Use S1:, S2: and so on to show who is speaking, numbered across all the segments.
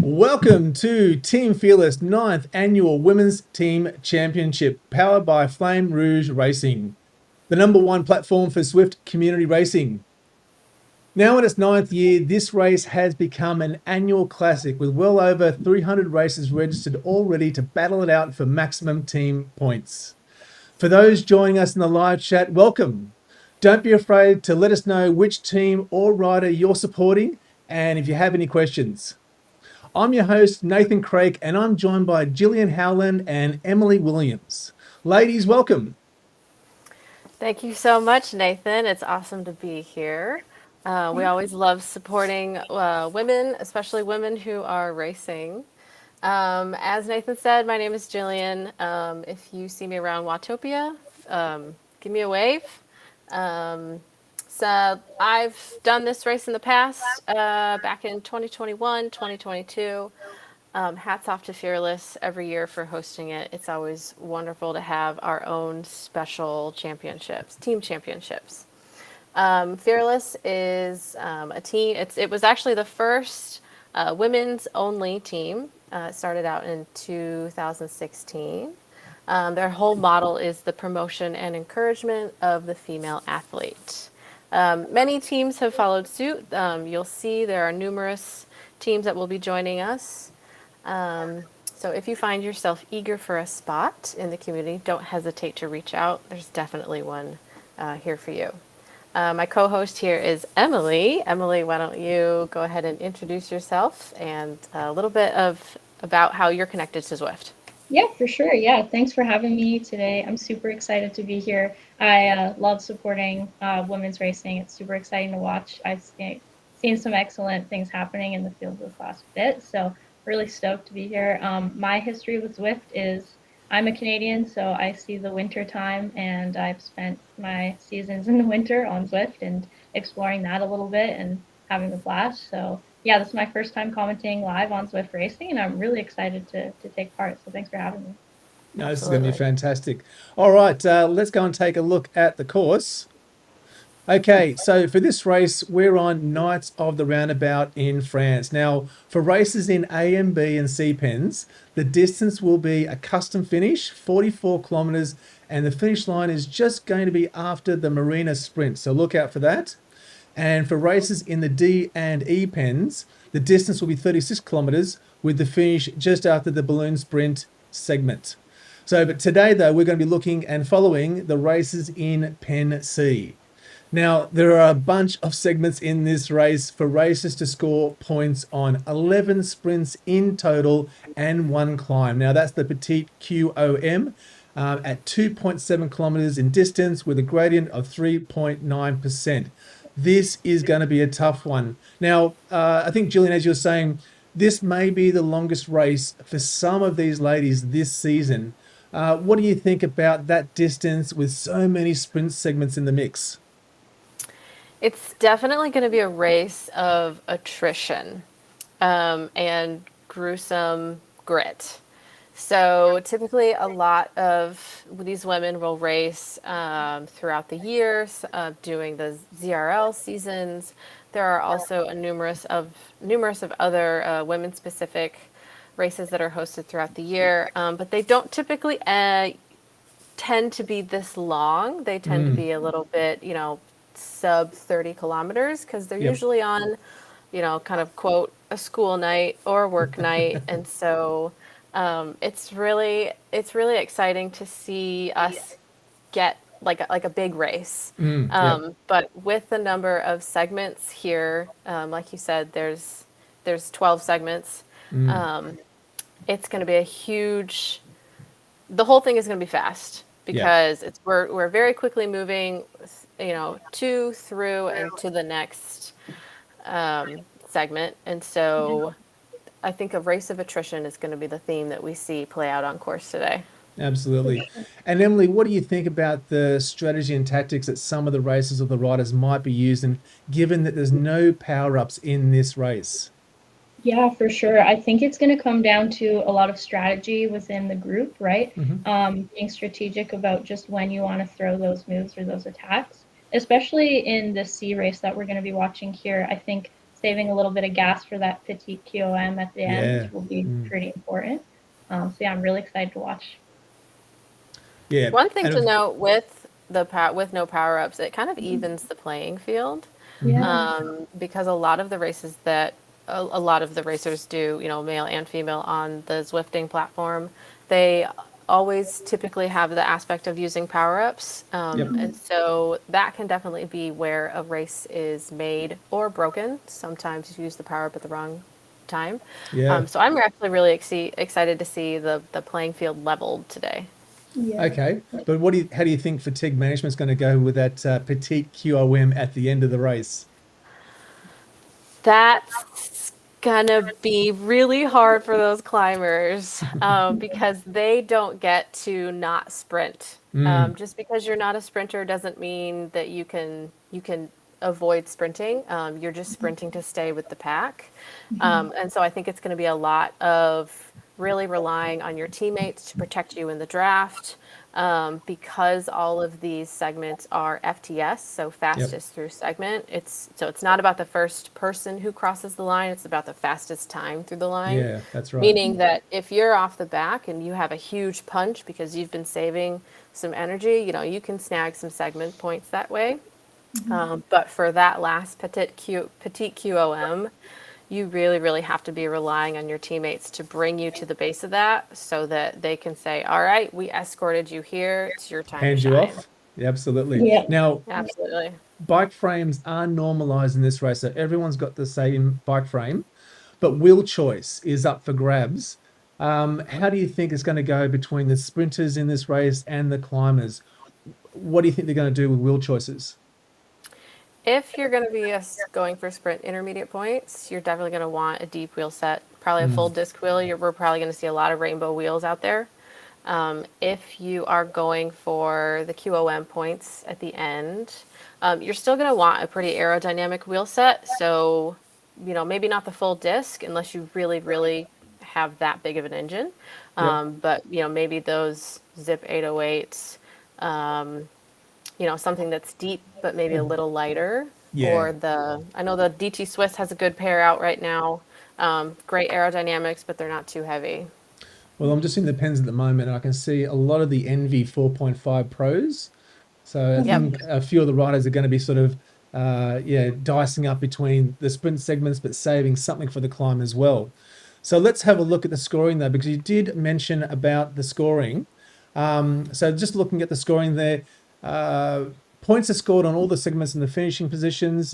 S1: Welcome to Team Fearless 9th Annual Women's Team Championship, powered by Flamme Rouge Racing, the #1 platform for Zwift community racing. Now in its 9th year, this race has become an annual classic with well over 300 races registered already to battle it out for maximum team points. For those joining us in the live chat, welcome. Don't be afraid to let us know which team or rider you're supporting and if you have any questions. I'm your host, Nathan Krake, and I'm joined by Jillian Howland and Emily Williams. Ladies, welcome.
S2: Thank you so much, Nathan. It's awesome to be here. We always love supporting women, especially women who are racing. As Nathan said, my name is Jillian. If you see me around Watopia, give me a wave. So I've done this race in the past, back in 2021, 2022. Hats off to Fearless every year for hosting it. It's always wonderful to have our own special championships, team championships. Fearless is a team. It was actually the first women's only team. It started out in 2016. Their whole model is the promotion and encouragement of the female athlete. Many teams have followed suit. You'll see there are numerous teams that will be joining us. So if you find yourself eager for a spot in the community, don't hesitate to reach out. There's definitely one here for you. My co-host here is Emily. Emily, why don't you go ahead and introduce yourself and a little bit about how you're connected to Zwift.
S3: Yeah, for sure. Yeah, thanks for having me today. I'm super excited to be here. I love supporting women's racing. It's super exciting to watch. I've seen some excellent things happening in the field this last bit, so really stoked to be here. My history with Zwift is I'm a Canadian, so I see the winter time, and I've spent my seasons in the winter on Zwift and exploring that a little bit and having a blast. So yeah, this is my first time commenting live on Zwift Racing, and I'm really excited to take part. So thanks for having me.
S1: No, this is going to be fantastic. All right, let's go and take a look at the course. Okay, so for this race, we're on Knights of the Roundabout in France. Now, for races in A and B and C pens, the distance will be a custom finish, 44 kilometers, and the finish line is just going to be after the Marina sprint. So look out for that. And for races in the D and E pens, the distance will be 36 kilometers with the finish just after the balloon sprint segment. So, but today though, we're going to be looking and following the races in Pen C. Now, there are a bunch of segments in this race for racers to score points on 11 sprints in total and 1 climb. Now, that's the Petite QOM at 2.7 kilometers in distance with a gradient of 3.9%. This is going to be a tough one. Now, I think, Jillian, as you're saying, this may be the longest race for some of these ladies this season. What do you think about that distance with so many sprint segments in the mix?
S2: It's definitely going to be a race of attrition and gruesome grit. So typically a lot of these women will race throughout the year, doing the ZRL seasons. There are also numerous of other women-specific races that are hosted throughout the year, but they don't typically tend to be this long. They tend to be a little bit, sub 30 kilometers because they're usually on, kind of quote a school night or a work night, and so it's really exciting to see us get like a big race. But with the number of segments here, like you said, there's 12 segments. It's going to be the whole thing is going to be fast because we're very quickly moving, to, through, and to the next segment. And so I think a race of attrition is going to be the theme that we see play out on course today.
S1: Absolutely. And Emily, what do you think about the strategy and tactics that some of the racers or the riders might be using, given that there's no power-ups in this race?
S3: Yeah, for sure. I think it's going to come down to a lot of strategy within the group, right? Being strategic about just when you want to throw those moves or those attacks, especially in the C race that we're going to be watching here. I think saving a little bit of gas for that petite QOM at the
S1: Yeah.
S3: end will be pretty important. So yeah, I'm really excited to watch.
S1: Yeah.
S2: One thing
S1: And
S2: to note with with no power ups, it kind of evens the playing field.
S3: Yeah.
S2: Because a lot of the races that a lot of the racers do, you know, male and female on the Zwifting platform, they always typically have the aspect of using power-ups.
S1: Yep.
S2: And so that can definitely be where a race is made or broken. Sometimes you use the power-up at the wrong time.
S1: Yeah.
S2: So I'm actually really excited to see the playing field leveled today.
S3: Yeah.
S1: Okay, but how do you think fatigue management's going to go with that petite QOM at the end of the race?
S2: That's gonna be really hard for those climbers because they don't get to not sprint. Just because you're not a sprinter doesn't mean that you can avoid sprinting. You're just sprinting to stay with the pack, and so I think it's going to be a lot of really relying on your teammates to protect you in the draft. Because all of these segments are FTS, so fastest through segment. It's not about the first person who crosses the line. It's about the fastest time through the line.
S1: Yeah, that's right.
S2: Meaning that if you're off the back and you have a huge punch because you've been saving some energy, you know, you can snag some segment points that way. But for that last petite QOM, you really, really have to be relying on your teammates to bring you to the base of that so that they can say, all right, we escorted you here. It's your time
S1: Hand
S2: to
S1: you
S2: shine.
S1: off. Yeah, absolutely.
S3: Yeah.
S1: Now,
S2: Absolutely.
S1: bike frames are normalized in this race, so everyone's got the same bike frame, but wheel choice is up for grabs. How do you think it's going to go between the sprinters in this race and the climbers? What do you think they're going to do with wheel choices?
S2: If you're going to be going for sprint intermediate points, you're definitely going to want a deep wheel set, probably a full disc wheel. We're probably going to see a lot of rainbow wheels out there. If you are going for the QOM points at the end, you're still going to want a pretty aerodynamic wheel set. So, you know, maybe not the full disc unless you really, really have that big of an engine. But, you know, maybe those Zip 808s, you know, something that's deep but maybe a little lighter.
S1: Yeah.
S2: Or I know the DT Swiss has a good pair out right now. Great aerodynamics, but they're not too heavy.
S1: Well, I'm just in the pens at the moment, and I can see a lot of the Envy 4.5 Pros. So I think a few of the riders are going to be sort of, dicing up between the sprint segments, but saving something for the climb as well. So let's have a look at the scoring, though, because you did mention about the scoring. So just looking at the scoring there, points are scored on all the segments in the finishing positions.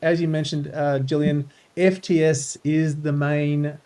S1: As you mentioned, Jillian, FTS is the main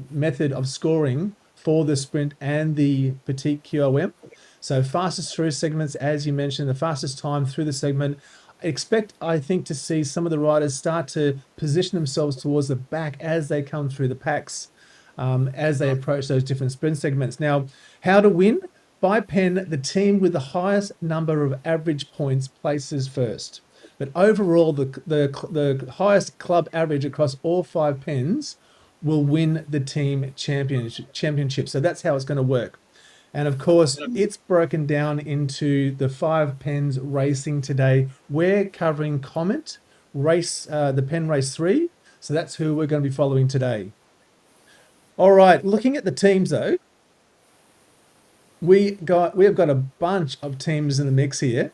S1: method of scoring for the sprint and the petite QOM. So fastest through segments, as you mentioned, the fastest time through the segment. I think, to see some of the riders start to position themselves towards the back as they come through the packs, as they approach those different sprint segments. Now, how to win? By pen, the team with the highest number of average points places first. But overall, the highest club average across all 5 pens will win the team championship. So that's how it's going to work. And of course, it's broken down into the 5 pens racing today. We're covering Comet race, the pen race 3. So that's who we're going to be following today. All right, looking at the teams though, we have got a bunch of teams in the mix here.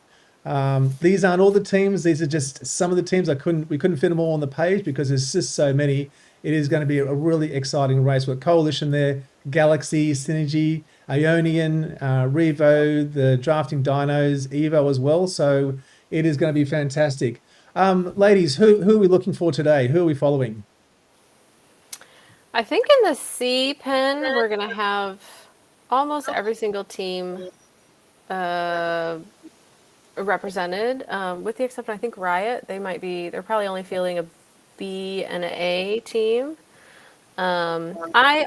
S1: These aren't all the teams. These are just some of the teams. We couldn't fit them all on the page because there's just so many. It is going to be a really exciting race. We've got Coalition there, Galaxy, Synergy, Ionian, Revo, the Drafting Dinos, Evo as well. So it is going to be fantastic. Ladies, who are we looking for today? Who are we following?
S2: I think in the C pen, we're going to have almost every single team represented, with the exception, I think, Riot. They're probably only fielding a B and an A team. I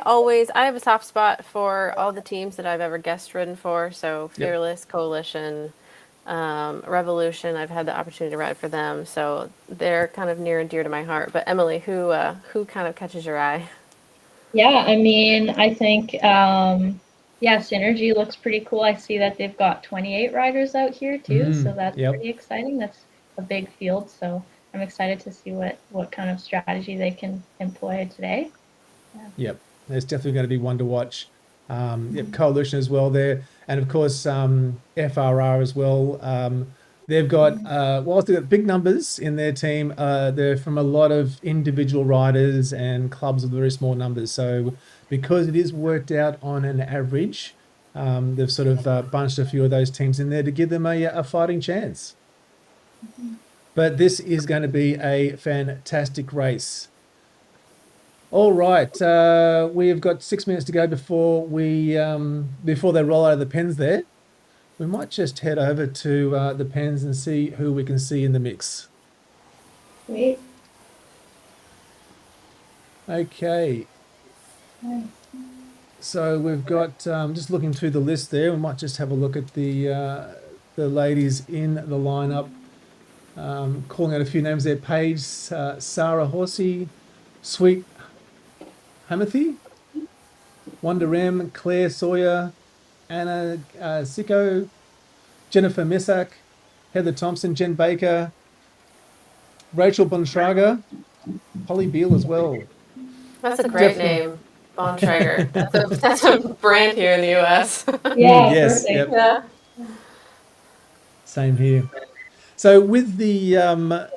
S2: have a soft spot for all the teams that I've ever guest ridden for. So Fearless, Coalition, Revolution, I've had the opportunity to ride for them. So they're kind of near and dear to my heart. But Emily, who kind of catches your eye?
S3: Yeah, I mean, I think, Synergy looks pretty cool. I see that they've got 28 riders out here too, so that's pretty exciting. That's a big field, so I'm excited to see what kind of strategy they can employ today.
S1: Yep, there's definitely going to be one to watch. Yep, Coalition as well there, and of course FRR as well. They've got whilst they've got big numbers in their team, they're from a lot of individual riders and clubs with very small numbers. So because it is worked out on an average, they've sort of bunched a few of those teams in there to give them a fighting chance. But this is going to be a fantastic race. All right, we've got 6 minutes to go before before they roll out of the pens there. We might just head over to the pens and see who we can see in the mix.
S3: Sweet.
S1: Okay.
S3: Nice.
S1: So we've got just looking through the list there. We might just have a look at the ladies in the lineup. Calling out a few names there: Paige, Sarah Horsey, Sweet Hamathy, Wanda M, Claire Sawyer, Anna Sicko, Jennifer Messak, Heather Thompson, Jen Baker, Rachel Bontrager, Holly Beale as well.
S2: That's a great name, Bontrager. That's a brand here in the U.S.
S3: Yeah,
S1: Yes,
S3: perfect.
S1: yep.
S2: Yeah.
S1: Same here. So with the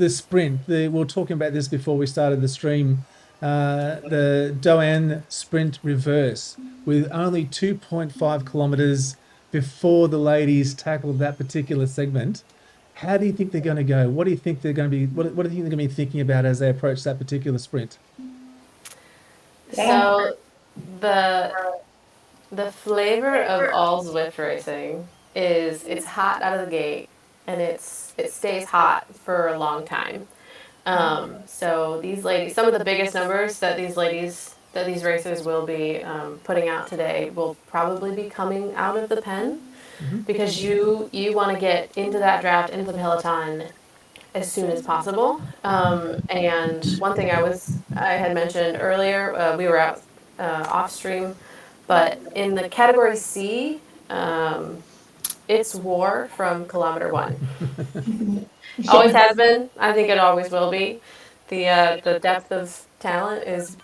S1: sprint, we were talking about this before we started the stream. The Doan sprint reverse with only 2.5 kilometers before the ladies tackled that particular segment. How do you think they're going to go? What do you think they're going to be? What do you think they're going to be thinking about as they approach that particular sprint?
S2: So the flavor of all Zwift racing is it's hot out of the gate, and it stays hot for a long time. So these ladies, some of the biggest numbers that these racers will be putting out today will probably be coming out of the pen, because you want to get into that draft, into the peloton as soon as possible. And one thing I had mentioned earlier, we were out off stream, but in the category C, it's war from kilometer 1. Always has been. I think it always will be. The depth of talent is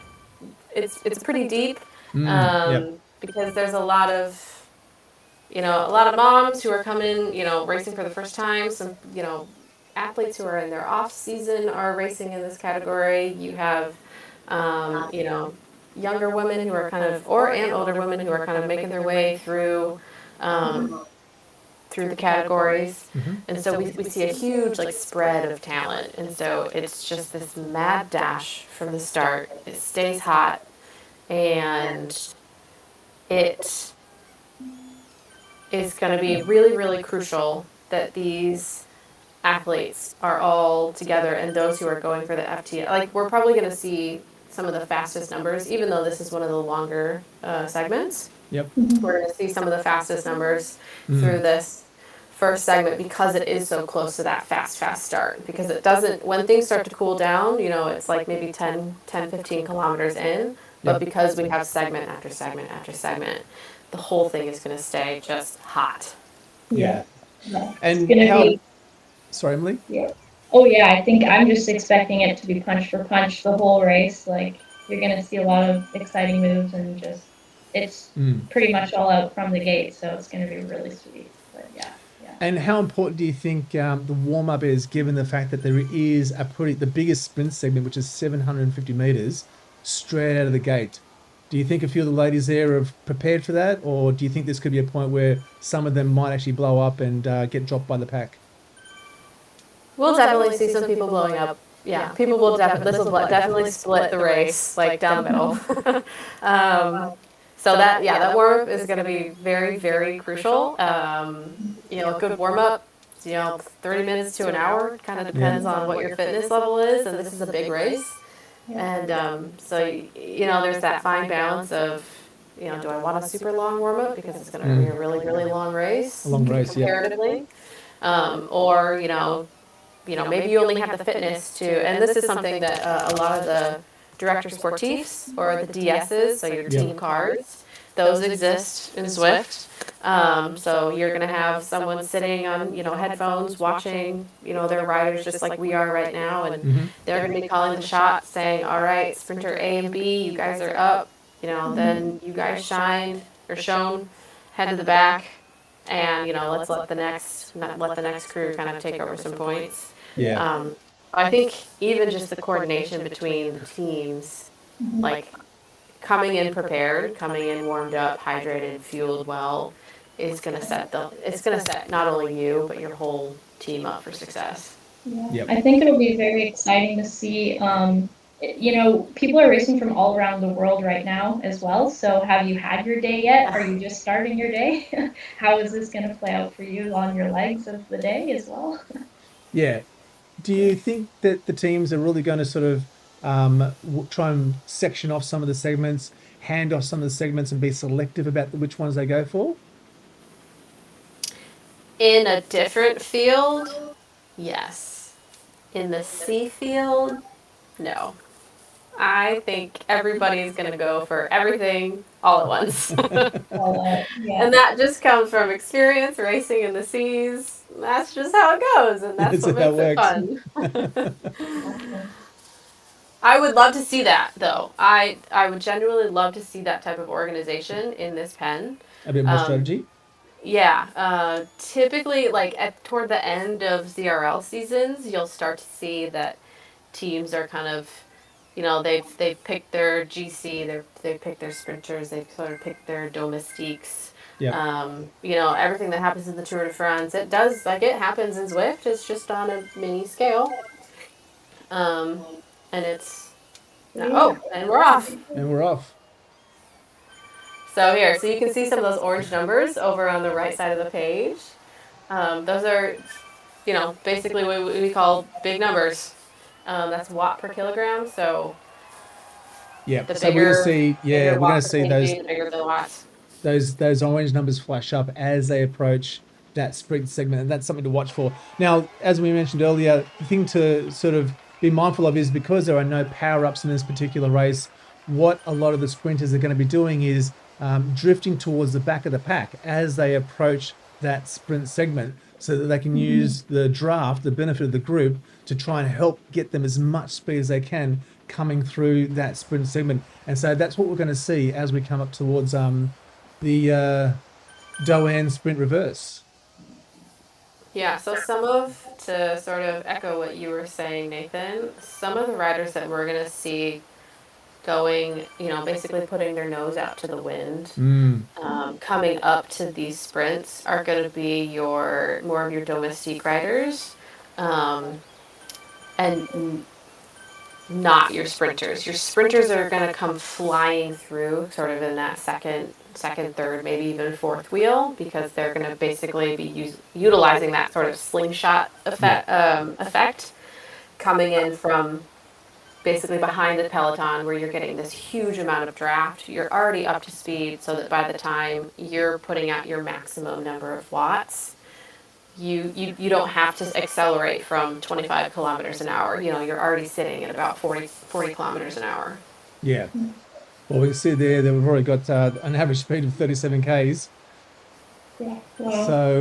S2: it's pretty deep,
S1: Yep.
S2: because there's a lot of moms who are coming, racing for the first time. Some athletes who are in their off season are racing in this category. You have younger women who are kind of, and older women who are kind of making their way through the categories. And so we see a huge spread of talent, and so it's just this mad dash from the start. It stays hot, and it is going to be really, really crucial that these athletes are all together, and those who are going for the FT. We're probably going to see some of the fastest numbers, even though this is one of the longer segments.
S1: Yep.
S2: We're going to see some of the fastest numbers through this first segment, because it is so close to that fast start. Because it doesn't, when things start to cool down, it's like maybe 10, 15 kilometers in, but because we have segment after segment after segment, the whole thing is going to stay just hot.
S1: Yeah. And
S3: It's gonna be.
S1: Sorry, Emily?
S3: Yeah. Oh yeah, I think I'm just expecting it to be punch for punch the whole race. You're gonna see a lot of exciting moves, and it's pretty much all out from the gate, so it's gonna be really sweet. But yeah.
S1: And how important do you think the warm-up is, given the fact that there is the biggest sprint segment, which is 750 meters, straight out of the gate? Do you think a few of the ladies there are prepared for that, or do you think this could be a point where some of them might actually blow up and get dropped by the pack?
S2: We'll definitely see some people blowing up. Yeah, people will definitely split the race down the middle. So that warm-up is going to be very, very crucial. A good warm-up, 30 minutes to an hour, kind of depends on what your fitness level is, and this is a big race. And so there's that fine balance of, do I want a super long warm-up because it's going to be a really, really long race?
S1: A long race,
S2: comparatively. Or, maybe you only have the fitness to, and this is something that a lot of the director sportifs or the DSs, so your team cars, those exist in Zwift. So you're going to have someone sitting on, headphones watching, their riders just like we are right now. And they're going to be calling the shot saying, all right, sprinter A and B, you guys are up. Then you guys shined or shown, head to the back. And, let's let the next crew kind of take over some points.
S1: Yeah.
S2: I think even just the coordination between the teams, like coming in prepared, coming in warmed up, hydrated, fueled well, is going to set not only you but your whole team up for success.
S3: Yeah.
S1: Yep.
S3: I think it'll be very exciting to see. People are racing from all around the world right now as well. So have you had your day yet? Are you just starting your day? How is this going to play out for you on your legs of the day as well?
S1: Yeah. Do you think that the teams are really going to sort of try and section off some of the segments, hand off some of the segments, and be selective about which ones they go for?
S2: In a different field, yes. In the C field, no. I think everybody's going to go for everything all at once.
S3: Yeah.
S2: And that just comes from experience racing in the seas. That's just how it goes, and that's
S1: That's
S2: what
S1: how
S2: makes
S1: it
S2: it fun. I would love to see that, though. I would genuinely love to see that type of organization in this pen.
S1: A bit more strategy.
S2: Yeah. Typically, like toward the end of ZRL seasons, you'll start to see that teams are kind of, they've picked their GC, they've picked their sprinters, they've sort of picked their domestiques.
S1: Yeah.
S2: Everything that happens in the Tour de France, it happens in Zwift. It's just on a mini scale. And it's and we're off.
S1: And we're off.
S2: So you can see some of those orange numbers over on the right side of the page. Those are, basically what we call big numbers. That's watt per kilogram. So
S1: yeah. So we're gonna see. Yeah, we're gonna see those.
S2: The bigger the watts.
S1: Those orange numbers flash up as they approach that sprint segment, and that's something to watch for. Now, as we mentioned earlier, the thing to sort of be mindful of is because there are no power-ups in this particular race, what a lot of the sprinters are going to be doing is drifting towards the back of the pack as they approach that sprint segment so that they can use the draft, the benefit of the group, to try and help get them as much speed as they can coming through that sprint segment. And so that's what we're going to see as we come up towards the Doan sprint reverse.
S2: Yeah, so to sort of echo what you were saying, Nathan, some of the riders that we're going to see going, basically putting their nose out to the wind, coming up to these sprints are going to be more of your domestique riders, and not your sprinters. Your sprinters are going to come flying through sort of in that second, third, maybe even fourth wheel, because they're going to basically be utilizing that sort of slingshot effect, coming in from basically behind the peloton where you're getting this huge amount of draft. You're already up to speed so that by the time you're putting out your maximum number of watts, you don't have to accelerate from 25 kilometers an hour. You're already sitting at about 40 kilometers an hour.
S1: Yeah. Well, we can see there that we've already got an average speed of 37 Ks.
S3: Yeah. Wow.
S1: So,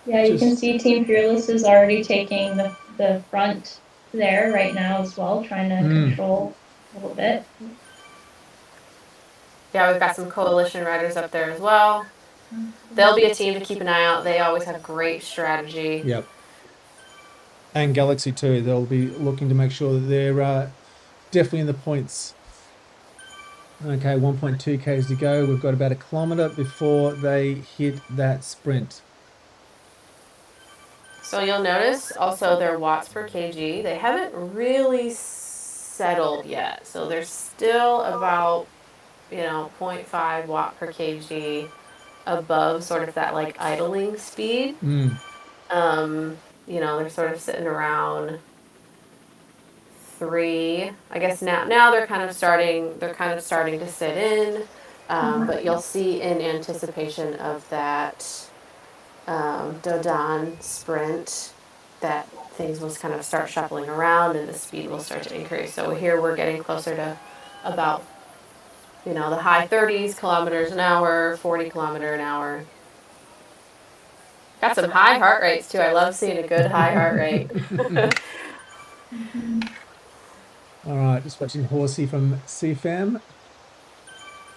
S3: you can see Team Fearless is already taking the front there right now as well, trying to control a little bit.
S2: Yeah, we've got some coalition riders up there as well. They'll be a team to keep an eye out. They always have great strategy.
S1: Yep. And Galaxy too. They'll be looking to make sure that they're definitely in the points. Okay, 1.2 Ks to go. We've got about a kilometre before they hit that sprint.
S2: So you'll notice also their watts per kg. They haven't really settled yet. So they're still about, 0.5 watt per kg above sort of that like idling speed. They're sort of sitting around 3. I guess now they're kind of starting to sit in. But you'll see in anticipation of that Dodan sprint that things will kind of start shuffling around and the speed will start to increase. So here we're getting closer to about the high 30s kilometers an hour, 40 kilometer an hour. Got some high heart rates too. I love seeing a good high heart rate.
S1: All right, just watching Horsey from CFAM.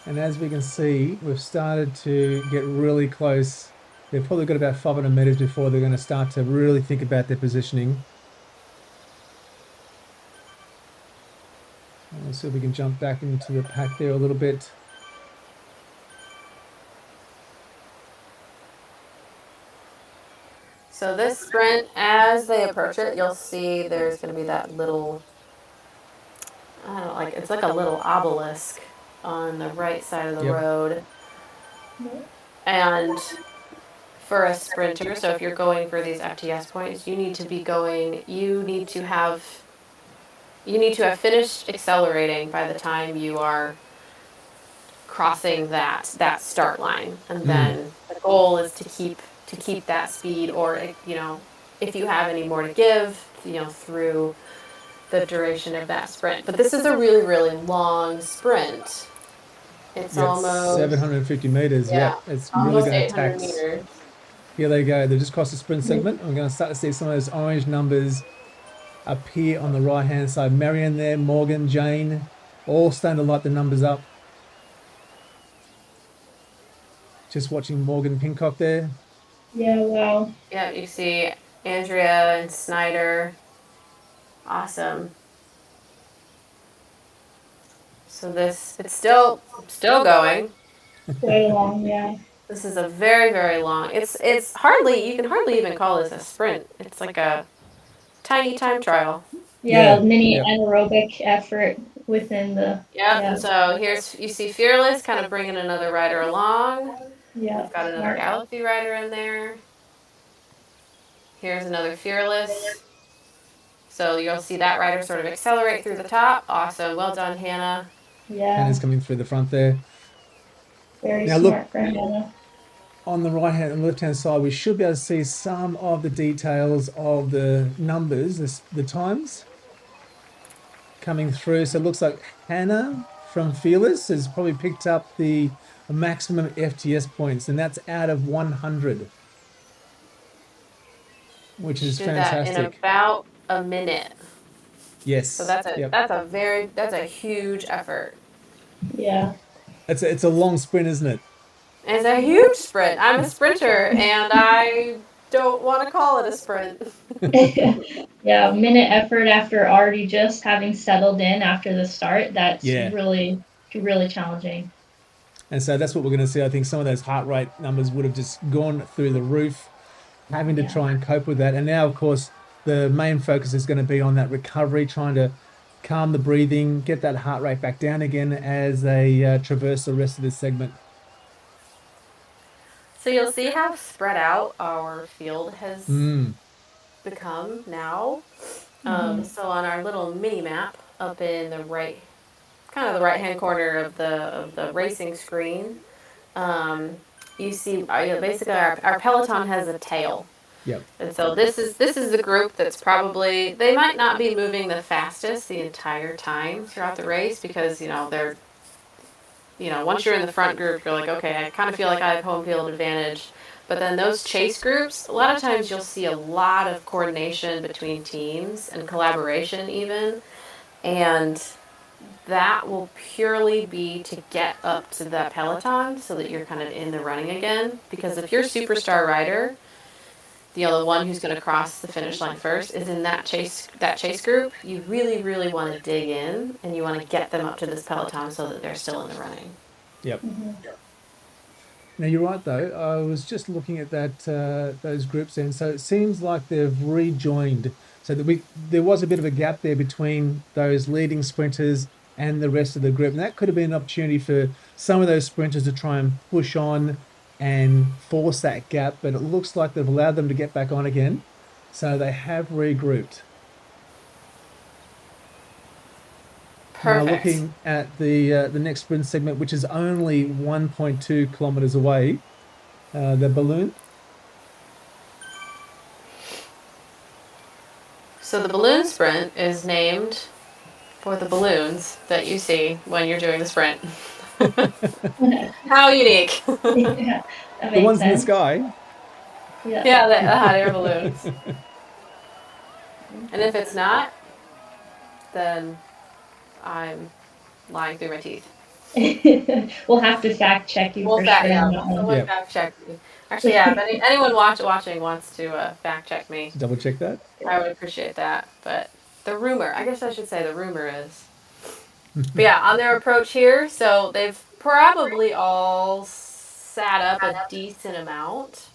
S1: And as we can see, we've started to get really close. They've probably got about 500 meters before they're going to start to really think about their positioning. And we'll see if we can jump back into the pack there a little bit.
S2: So this sprint, as they approach it, you'll see there's going to be that little, I don't know, like it's like a little obelisk on the right side of the road. And for a sprinter, so if you're going for these FTS points, you need to have finished accelerating by the time you are crossing that start line. And then the goal is to keep that speed, or if you have any more to give, through the duration of that sprint. But this is a really, really long sprint. It's almost
S1: 750 meters. Yeah, it's really going to tax.
S2: Meters.
S1: Here they go. They've just crossed the sprint segment. I'm going to start to see some of those orange numbers appear on the right-hand side. Marion there, Morgan, Jane, all starting to light the numbers up. Just watching Morgan Pincock there.
S3: Yeah, wow.
S2: Yeah, you see Andrea and Snyder. Awesome. So it's still going.
S3: Way long, yeah.
S2: This is a very, very long. It's you can hardly even call this a sprint. It's like a tiny time trial.
S3: Yeah, mini anaerobic effort within the.
S2: Yeah. So you see Fearless kind of bringing another rider along.
S3: Yeah.
S2: We've got another Galaxy rider in there. Here's another Fearless. So you'll see that rider sort of accelerate through the top. Awesome. Well done, Hannah.
S3: Yeah.
S1: Hannah's coming through the front there.
S3: Very smart for Hannah.
S1: On the right-hand and left-hand side, we should be able to see some of the details of the numbers, the times coming through. So it looks like Hannah from Fearless has probably picked up the maximum FTS points, and that's out of 100, which is fantastic.
S2: That in about a minute.
S1: Yes.
S2: So that's a huge effort.
S3: Yeah.
S1: It's a long sprint, isn't it?
S2: It's a huge sprint. I'm a sprinter, and I don't want to call it a sprint.
S3: Yeah, minute effort after already just having settled in after the start. That's really, really challenging.
S1: And so that's what we're going to see. I think some of those heart rate numbers would have just gone through the roof, having to try and cope with that. And now, of course, the main focus is going to be on that recovery, trying to calm the breathing, get that heart rate back down again as they traverse the rest of this segment.
S2: So you'll see how spread out our field has become now. So on our little mini map up in the right, kind of the right-hand corner of the racing screen, you see basically our peloton has a tail.
S1: Yep.
S2: And so this is the group that's probably, they might not be moving the fastest the entire time throughout the race, because they're once you're in the front group, you're like, okay, I kind of feel like I have home field advantage. But then those chase groups, a lot of times you'll see a lot of coordination between teams and collaboration even. And that will purely be to get up to that peloton so that you're kind of in the running again. Because if your superstar rider, the one who's going to cross the finish line first, is in that chase group, you really, really want to dig in, and you want to get them up to this peloton so that they're still in the running.
S1: Yep. Now you're right though. I was just looking at those groups, and so it seems like they've rejoined. So that there was a bit of a gap there between those leading sprinters and the rest of the group, and that could have been an opportunity for some of those sprinters to try and push on and force that gap, but it looks like they've allowed them to get back on again. So they have regrouped.
S2: Perfect.
S1: Now looking at the next sprint segment, which is only 1.2 kilometers away, the balloon.
S2: So the balloon sprint is named for the balloons that you see when you're doing the sprint. How unique.
S3: Yeah, that
S1: The
S3: makes
S1: ones in the
S3: sense.
S1: sky.
S3: Yeah.
S2: Yeah, the hot air balloons. And if it's not, then I'm lying through my teeth.
S3: We'll have to fact check you
S2: Well,
S3: for sure on
S2: yeah,
S3: that one.
S2: someone
S1: Yep.
S2: fact check me. Actually, yeah, if anyone watching wants to fact check me,
S1: Double check that.
S2: I would appreciate that. But the rumor, I guess I should say the rumor is. But yeah, on their approach here, so they've probably all sat up a decent amount.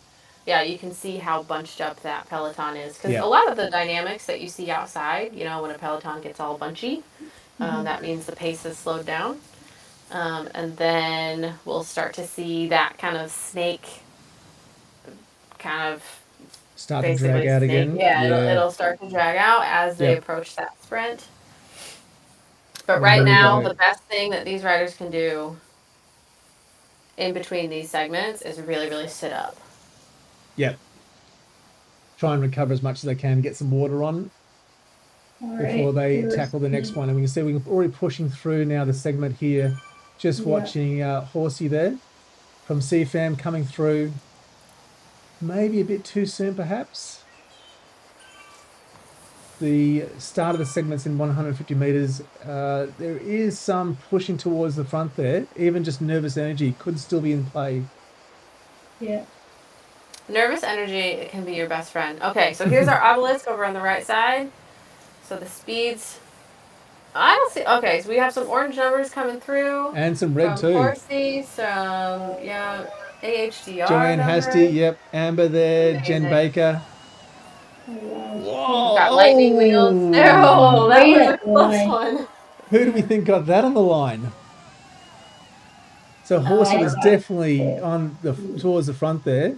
S2: Yeah, you can see how bunched up that peloton is. Because
S1: Yeah.
S2: a lot of the dynamics that you see outside, when a peloton gets all bunchy, that means the pace is slowed down. And then we'll start to see that kind of snake, kind of
S1: Start to
S2: basically
S1: drag out
S2: snake.
S1: again.
S2: Yeah, it'll start to drag out as they
S1: Yep.
S2: approach that sprint. But
S1: And
S2: right
S1: here we
S2: now,
S1: go.
S2: the best thing that these riders can do in between these segments is really, really sit up.
S1: Yep. Try and recover as much as they can, get some water on
S3: All
S1: before
S3: right.
S1: they tackle the next one. And we can see we're already pushing through now the segment here. Just
S3: Yeah.
S1: watching Horsey there from CFAM coming through. Maybe a bit too soon, perhaps. The start of the segments in 150 meters, there is some pushing towards the front there. Even just nervous energy could still be in play.
S3: Yeah.
S2: Nervous energy can be your best friend. Okay, so here's our obelisk over on the right side. So the speeds. I don't see. Okay, so we have some orange numbers coming through.
S1: And some red
S2: From
S1: too.
S2: Horsey, some, AHDR
S1: Joanne
S2: numbers.
S1: Hasty, yep. Amber there,
S2: Amazing.
S1: Jen Baker.
S3: Oh, wow.
S1: Whoa!
S2: Got lightning wheels. Oh, that was a close one.
S1: Who do we think got that on the line? So Horsey was definitely on towards the front there,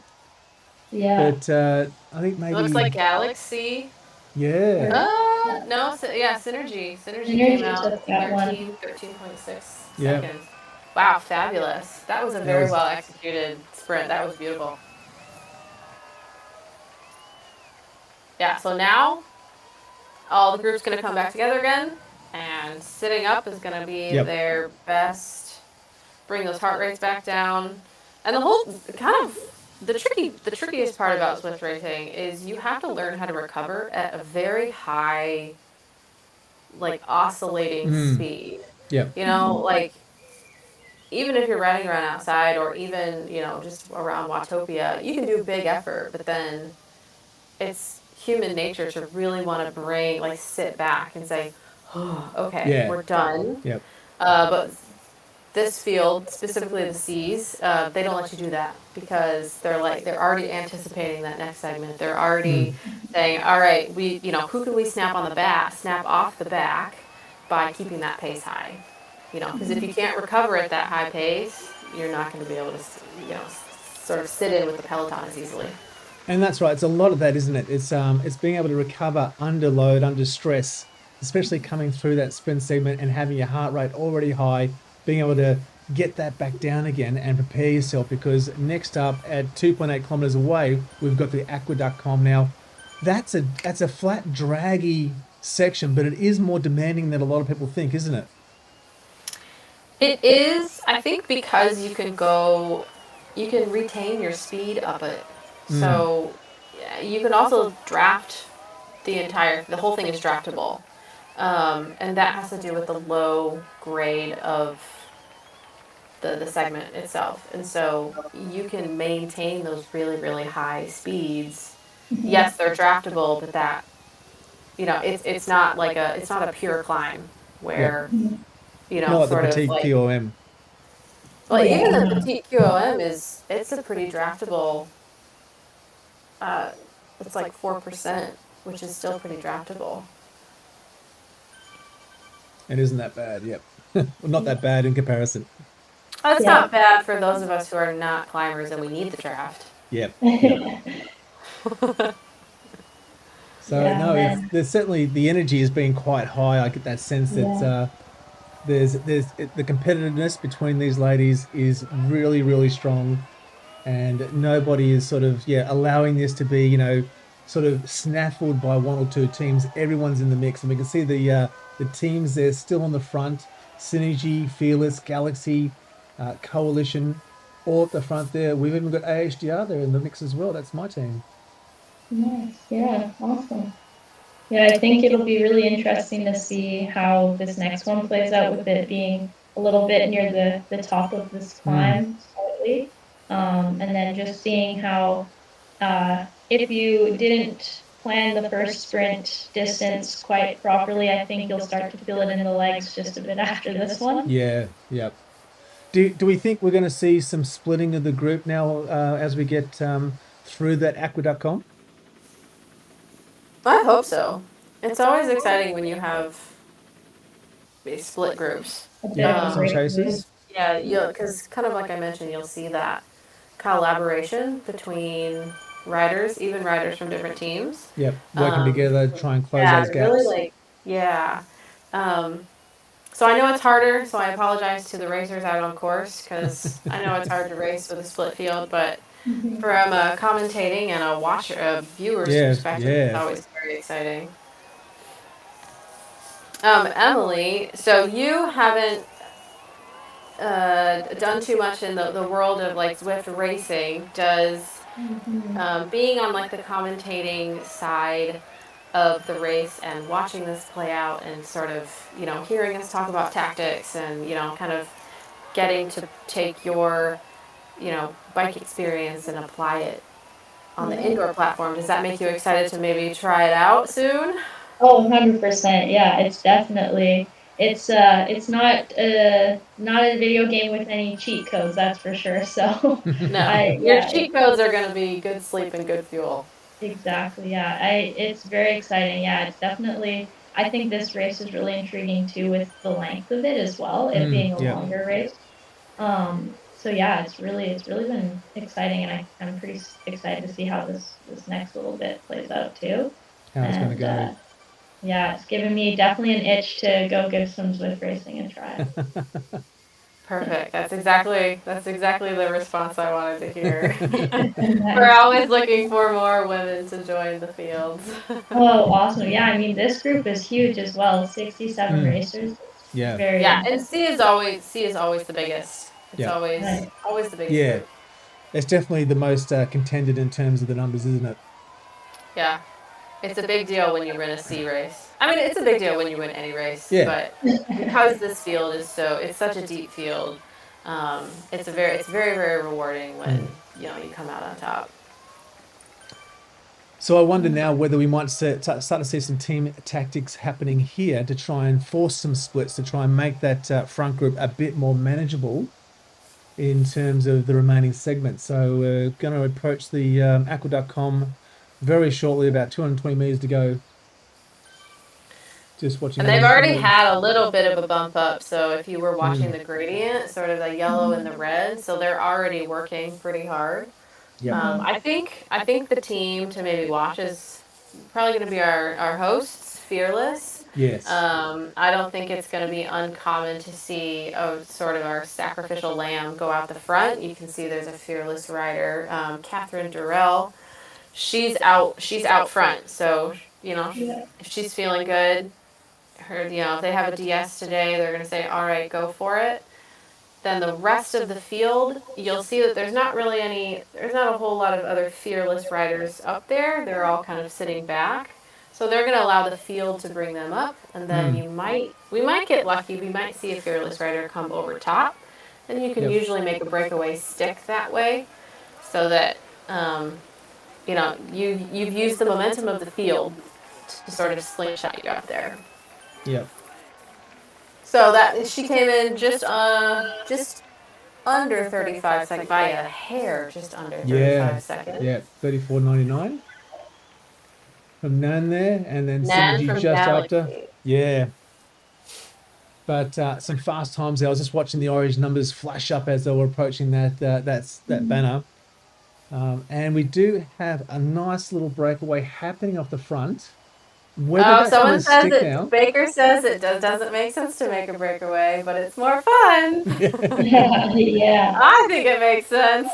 S3: Yeah.
S1: but I think maybe
S2: It looks like Galaxy.
S1: yeah.
S2: No, Synergy. Synergy
S3: Synergy
S2: came out
S3: took that one.
S2: 13.6
S1: Yeah.
S2: seconds. Wow, fabulous. That was a very well executed sprint. That was beautiful. Yeah, so now all the group's going to come back together again, and sitting up is going to be their best, bring those heart rates back down. And the whole kind of the trickiest part about Zwift racing is you have to learn how to recover at a very high, like, oscillating speed.
S1: Yeah.
S2: Like, even if you're riding around outside or even, just around Watopia, you can do a big effort, but then it's human nature to really want to sit back and say, oh, okay, we're done.
S1: Yep.
S2: But this field, specifically the C's, they don't let you do that because they're already anticipating that next segment. They're already saying, all right, who can we snap off the back by keeping that pace high? Because if you can't recover at that high pace, you're not going to be able to, sort of sit in with the peloton as easily.
S1: And that's right. It's a lot of that, isn't it? It's being able to recover under load, under stress, especially coming through that sprint segment and having your heart rate already high, being able to get that back down again and prepare yourself, because next up at 2.8 kilometers away, we've got the Aqueduct Comb. Now, that's a flat, draggy section, but it is more demanding than a lot of people think, isn't it?
S2: It is, I think, because you can retain your speed up it. So you can also draft the whole thing is draftable. And that has to do with the low grade of the segment itself. And so you can maintain those really, really high speeds. Yes, they're draftable, but that, it's not it's not a pure climb where,
S1: Not
S2: sort
S1: the
S2: of
S1: petite
S2: like,
S1: QOM.
S2: well, even the petite QOM it's a pretty draftable, it's like 4%, which is still pretty draftable.
S1: It isn't that bad, yep. Well, not that bad in comparison.
S2: That's not bad for those of us who are not climbers and we need the draft.
S1: Yep. So there's certainly, the energy has been quite high. I get that sense that there's the competitiveness between these ladies is really, really strong, and nobody is sort of allowing this to be sort of snaffled by one or two teams. Everyone's in the mix, and we can see the teams there still on the front: Synergy, Fearless, Galaxy, Coalition, all at the front there. We've even got AHDR there in the mix as well. That's my team.
S3: Nice. Yeah, awesome. Yeah, I think it'll be really interesting to see how this next one plays out with it being a little bit near the top of this climb slightly. And then just seeing how if you didn't plan the first sprint distance quite properly, I think you'll start to feel it in the legs just a bit after this one.
S1: Yeah, yep. Do we think we're going to see some splitting of the group now as we get through that aqueduct comp?
S2: I hope so. It's always exciting when you have these split groups.
S1: Yeah, some chases.
S2: Yeah, because kind of like I mentioned, you'll see that collaboration between riders, even riders from different teams.
S1: Yep, working together, try and close those gaps.
S2: Really so I know it's harder, so I apologize to the racers out on course, because I know it's hard to race with a split field, but from a commentating and a viewer's perspective, it's always very exciting. Emily, so you haven't done too much in the world of like Zwift racing. Does being on like the commentating side of the race and watching this play out and sort of, hearing us talk about tactics and, kind of getting to take your, bike experience and apply it on the indoor platform, does that make you excited to maybe try it out soon?
S3: Oh, 100%. Yeah, it's definitely, it's not a video game with any cheat codes, that's for sure. So
S2: no, your cheat codes are going to be good sleep and good fuel.
S3: Exactly. Yeah, it's very exciting. Yeah, it's definitely, I think this race is really intriguing too with the length of it as well, it being a longer race. So yeah, it's really been exciting, and I'm pretty excited to see how this next little bit plays out too.
S1: How it's going to go.
S3: Yeah, it's given me definitely an itch to go give some Zwift racing a try.
S2: Perfect. That's exactly the response I wanted to hear. We're always looking for more women to join the fields.
S3: Oh, awesome. Yeah, I mean, this group is huge as well. 67 racers.
S1: Yeah.
S2: And C is always the biggest. It's always the biggest.
S1: Yeah.
S2: Group.
S1: It's definitely the most contended in terms of the numbers, isn't it?
S2: Yeah. It's a big deal when you win a C race. I mean, it's a big deal when you win any race, but because this field is it's such a deep field, it's very, very rewarding when, you come out on top.
S1: So I wonder now whether we might start to see some team tactics happening here to try and force some splits to try and make that front group a bit more manageable in terms of the remaining segments. So we're going to approach the aqueduct.com very shortly, about 220 meters to go. Just watching.
S2: And they've already had a little bit of a bump up. So if you were watching the gradient, sort of the yellow and the red, so they're already working pretty hard. Yeah. I think the team to maybe watch is probably going to be our hosts, Fearless.
S1: Yes.
S2: I don't think it's going to be uncommon to see sort of our sacrificial lamb go out the front. You can see there's a Fearless rider, Catherine Durrell. She's out front. So if she's feeling good, if they have a DS today, they're going to say, all right, go for it. Then the rest of the field, you'll see that there's not a whole lot of other Fearless riders up there. They're all kind of sitting back. So they're going to allow the field to bring them up, and then we might get lucky. We might see a Fearless rider come over top, and you can usually make a breakaway stick that way, so that you've used the momentum of the field to sort of slingshot you up there.
S1: Yep.
S2: So that she came in just under 35 seconds, by a hair, just under 35 seconds.
S1: Yeah, 34.99 from Nan there, and then
S2: Nan
S1: Synergy
S2: from
S1: just
S2: Galaxy.
S1: after. Yeah. But some fast times there. I was just watching the orange numbers flash up as they were approaching that banner. And we do have a nice little breakaway happening off the front.
S2: Someone says it. Baker says it doesn't make sense to make a breakaway, but it's more fun.
S3: Yeah.
S2: I think it makes sense.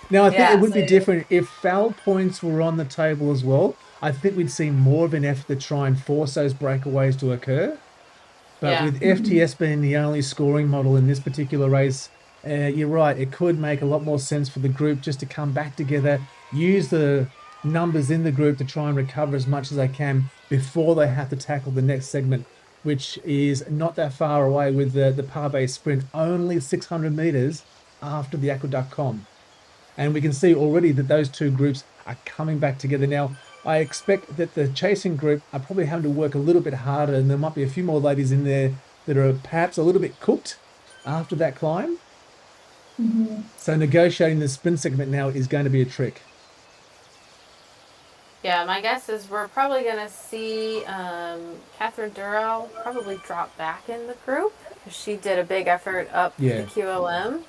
S1: Now, I think it would be different if foul points were on the table as well. I think we'd see more of an effort to try and force those breakaways to occur. But
S2: Yeah.
S1: with FTS being the only scoring model in this particular race, you're right. It could make a lot more sense for the group just to come back together, use the numbers in the group to try and recover as much as they can before they have to tackle the next segment, which is not that far away with the Parve sprint, only 600 meters after the Aqueduct Com. And we can see already that those two groups are coming back together now. I expect that the chasing group are probably having to work a little bit harder, and there might be a few more ladies in there that are perhaps a little bit cooked after that climb. So negotiating the sprint segment now is going to be a trick.
S2: Yeah, my guess is we're probably going to see Catherine Durrell probably drop back in the group because she did a big effort up
S1: Yeah.
S2: the QOM.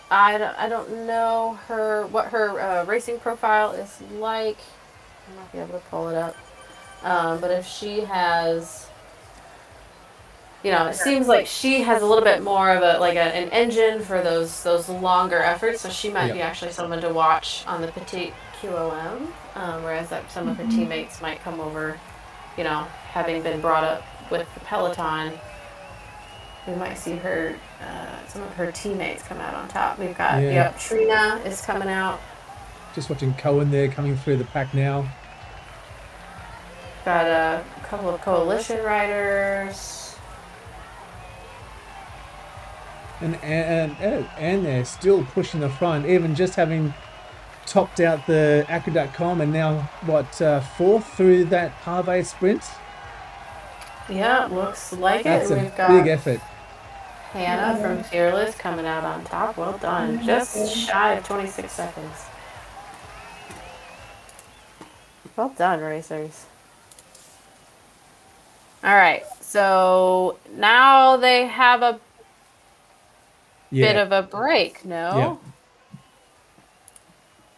S2: I don't know what her racing profile is like. I might be able to pull it up. But if she has, it seems like she has a little bit more of an engine for those longer efforts. So she might be actually someone to watch on the petite QOM, whereas some of her teammates might come over, having been brought up with the peloton. We might see her, some of her teammates come out on top. We've got, Trina is coming out.
S1: Just watching Cohen there coming through the pack now.
S2: Got a couple of coalition riders.
S1: And they're still pushing the front, even just having topped out the Aqueduct Com and now, fourth through that Parve sprint?
S2: Yeah, looks like
S1: That's
S2: it.
S1: a
S2: We've got
S1: big effort.
S2: Hannah from Fearless coming out on top. Well done. Just shy of 26 seconds. Well done, racers. All right, so now they have a bit of a break, no?
S1: Yeah.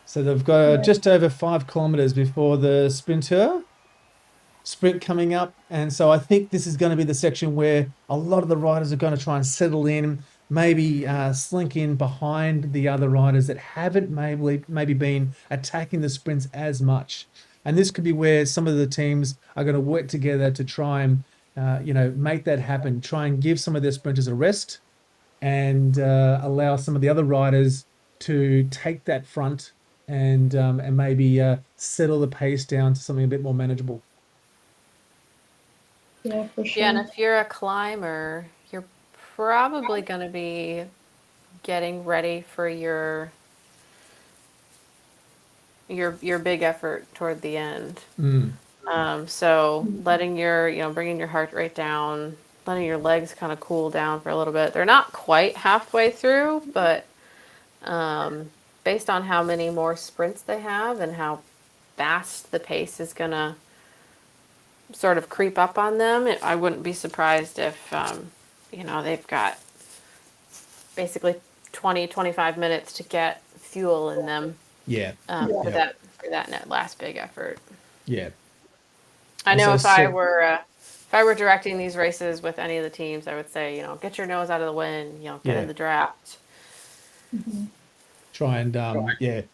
S1: So they've got just over 5 kilometers before the sprint coming up. And so I think this is going to be the section where a lot of the riders are going to try and settle in, maybe slink in behind the other riders that haven't maybe been attacking the sprints as much. And this could be where some of the teams are going to work together to try and, make that happen, try and give some of their sprinters a rest and allow some of the other riders to take that front and maybe settle the pace down to something a bit more manageable.
S3: Yeah, for sure.
S2: Yeah, and if you're a climber, you're probably going to be getting ready for your big effort toward the end. So letting bringing your heart rate down, letting your legs kind of cool down for a little bit. They're not quite halfway through, but based on how many more sprints they have and how fast the pace is going to sort of creep up on them, I wouldn't be surprised if, they've got basically 20-25 minutes to get fuel in them.
S1: Yeah.
S2: For that last big effort.
S1: Yeah.
S2: I know if I were directing these races with any of the teams, I would say, get your nose out of the wind, get in the draft.
S1: Try and get